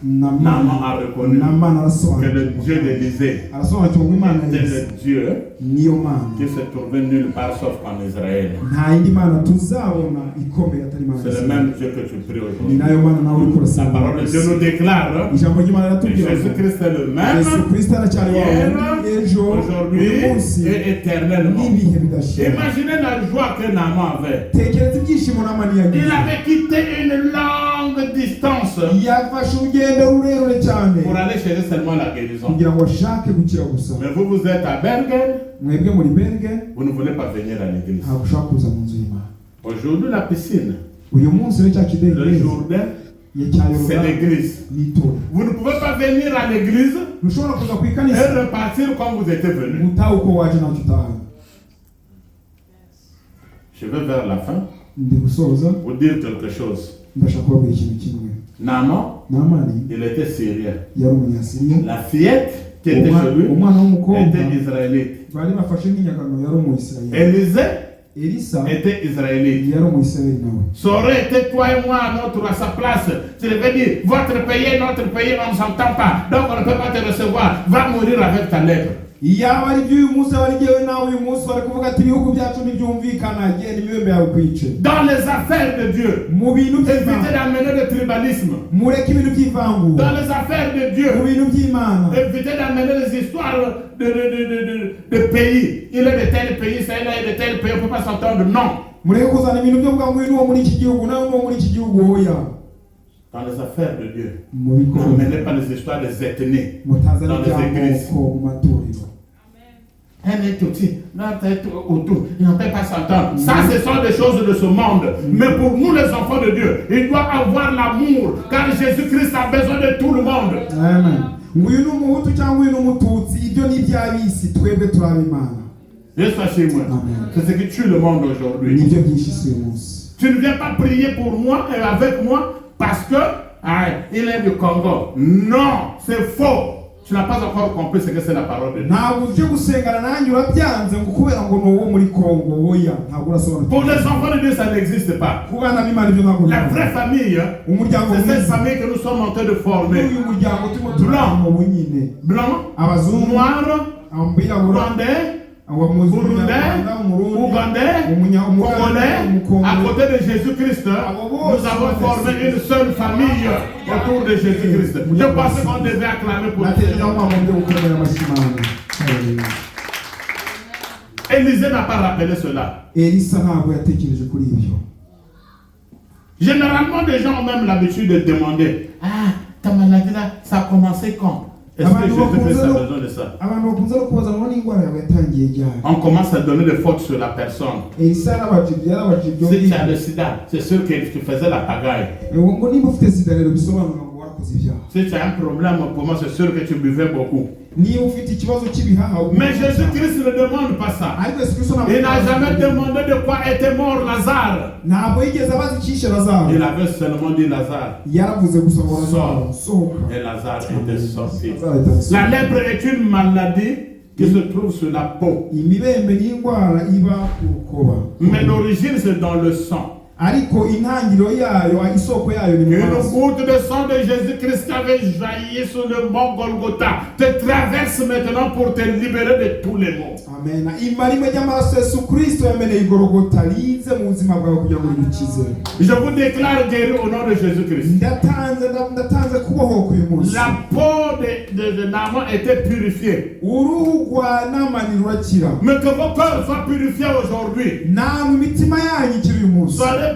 Naaman Naaman a reconnu Naaman que le Dieu arasobanukirwa, d'Élisée arasobanukirwa ko Imana était y'Elisa le Dieu niyo Mana. qui se trouvait nulle part sauf qu'en Israël. Nta yindi Mana tuzabona ikomeye atari Imana C'est le y'Israeli. même Dieu que tu pries Ni aujourd'hui. nayo Mana nawe uri La kurasaba. parole de Dieu nous déclare Ijambo ry'Imana que riratubwira ngo Jésus-Christ est le même Yesu Kristo aracyari wa hier, wundi ejo, aujourd'hui uyu munsi et éternellement. n'ibihe bidashira. Imaginez la joie que Naaman avait. Tekereza ibyishimo Naamani Il yagize. avait quitté une longue distance. Yafashe urugendo urugendo rurerure cyane pour aller chercher seulement la guérison. kugira ngo ashake gukira gusa. Mais vous êtes à Bergen, Mwebwe muri Bergen vous ne voulez pas venir à l'église. ntabwo ushaka kuza mu nzu y'Imana. Aujourd'hui, la piscine, Uyu munsi rero cya le kidendezi Jourdain, cya c'est Yorodani l'église. n'itorero. Vous ne pouvez pas venir à l'église Ntushobora kuza ku et ikanisa repartir comme vous étiez venu. utaha uko waje ntacyo utahaye. Je vais vers la fin Ndi gusoza vous dire quelque chose. ndashaka kubabwira ikintu kimwe. Naaman, Namani il était syrien. yari umunyasiriya, La fillette qui était chez lui umwana w'umukobwa était israélite. bari bafashe nk'inyagano yari umuyisirayeli. Élisée Elisa était israélite. yari umuyisirayeli nawe. Ça aurait été toi et moi, notre à sa place. Tu devais dire, votre pays, notre pays, on ne s'entend pas. Donc on ne peut pas te recevoir. Va mourir avec ta lèpre. Iyaba ari byo uyu munsi abari jyewe nawe uyu munsi bari kuvuga ati ibihugu byacu ntibyumvikana, genda imibembe yawe kwice. Dans les affaires de Dieu, Mu bintu évitez by'Imana d'amener le tribalisme. mureke ibintu Dans by'ivangura. les affaires de Mu Dieu, bintu by'Imana évitez d'amener les histoires de pays. Il est de tel pays, celle-là est de tel pays, on ne peut pas s'entendre. Non. mureke kuzana ibintu byo kuvuga ngo uyu ni uwo muri iki gihugu nawe ni uwo muri iki gihugu. Oya, Dans les affaires de Dieu, mu bikorwa n'amenez pas les histoires des ethnies. mutazana Dans les églises. iby'amoko mu matorero. Elle est aussi, l'autre est autour, ils ne peuvent pas s'entendre. Ça, ce sont des choses de ce monde. Mais pour nous, les enfants de Dieu, il doit avoir l'amour, car Jésus-Christ a besoin de tout le monde. Amen. Nguyu ni umuhutu cyangwa uyu ni umututsi, ibyo ni iby'abisi, twebwe turabimana. Dieu soit chez moi. Amen. C'est ce qui tue le monde aujourd'hui. Nibyo byinshi si uyu munsi. Tu ne viens pas prier pour moi et avec moi parce que il est du Congo. Non, c'est faux. Tu n'as pas encore compris ce que c'est la parole de Dieu. Ntabwo uje gusengana nanjye urabyanze ngo kubera ngo ni uwo muri Kongo. Oya, ntabwo urasobanukirwa. Pour les enfants de Dieu, ça n'existe pas. Ku bana b'Imana ibyo ntabwo La bibaho. vraie famille, Umuryango c'est cette mwiza. famille que nous sommes en train de former. Uyu muryango turimo turabona mu bunyine. Blanc, Abazungu, noir, abirabura, Rwandais, abamuzungu, Burundais, Umurundi, Ougandais, Congolais, à côté de Jésus-Christ, nous avons formé une seule famille autour de Jésus-Christ. Je pense qu'on devait acclamer pour natekereza ko Jésus. mwagomba gukomera amashyi Imana. Haleluya. Élisée n'a pas rappelé cela. Elisa ntabwo yatekereje kuri ibyo. Généralement, les gens ont même l'habitude de demander, ah, ta maladie là, ça a commencé quand? Est-ce que Jésus-Christ a besoin de ça? Abantu bakunze no kubaza ngo n'indwara yawe yatangiye ryari. On commence à donner des fautes sur la personne. Elisa yarabajije Si tu as le sida, c'est sûr que tu faisais la pagaille. ngo niba ufite sida rero bisobanura ngo warakoze ibyaha. Si tu as un problème pour moi, c'est sûr que tu buvais beaucoup. Niba ufite ikibazo cy'ibihaha. Mais Jésus-Christ ne demande pas ça. Ariko Yesu Kristo ntabwo Il n'a jamais demandé de quoi était mort Lazare. ntabwo yigeze abaza icyishe Lazaro. Il avait seulement dit Lazare. Yaravuze gusa ngo Lazaro sohoka. Et Lazare était sorti. Lazaro était La lèpre est une maladie qui se trouve sur la peau. imibembe n'indwara iba ku rukoba. Mais l'origine, c'est dans le sang. Ariko intangiriro yayo, isoko yayo ni mu Une maraso. goutte de sang de Jésus-Christ qui avait jailli sur le mont Golgotha te traverse maintenant pour te libérer de tous les maux. Amen. Imari ry'amaraso Yesu Kristo yameneye igorogota rize mu buzima bwawe kugira ngo rimukize. Je vous déclare guéri au nom de Jésus-Christ. Ndatanze kubohoka uyu munsi. La peau de Naaman était purifiée. Uruhu rwa Namani rurakira. Mais que vos cœurs soient purifiés aujourd'hui. Namwe imitima yanyu ikiri uyu munsi. Soyez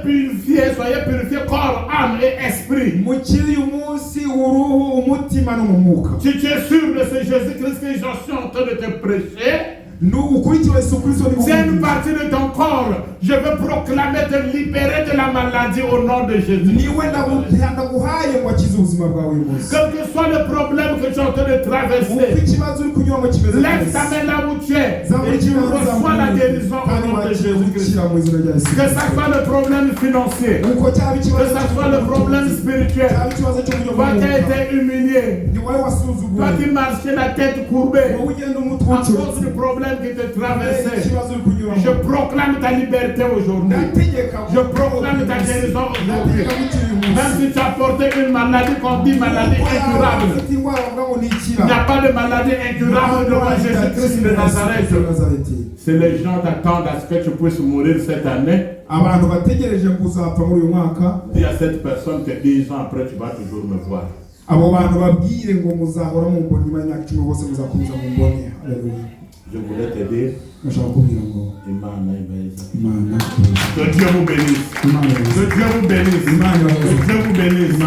purifiés corps, âme et esprit. Mukiri uyu munsi uruhu, umutima no mu mwuka. Si tu es sûr de ce Jésus-Christ que je suis en train de te prêcher, c'est une partie de ton corps. Je veux proclamer te libérer de la maladie au nom de Jésus. Quel que soit le problème que tu es en train de traverser, lève ta main là où tu es et tu reçois la guérison au nom de Jésus-Christ. Que ça soit le problème financier, que ça soit le problème spirituel, toi qui as été humilié, toi qui marchais la tête courbée à cause du problème qui te traversait, je proclame ta liberté aujourd'hui. Je proclame ta guérison aujourd'hui. Même si tu as porté une maladie qu'on dit maladie incurable, il n'y a pas de maladie incurable devant Jésus-Christ de Nazareth. Si les gens t'attendent à ce que tu puisses mourir cette année, dis à cette personne que 10 ans après tu vas toujours me voir. Je voulais te dire, que Dieu vous bénisse. Que Dieu vous bénisse. Que Dieu vous bénisse.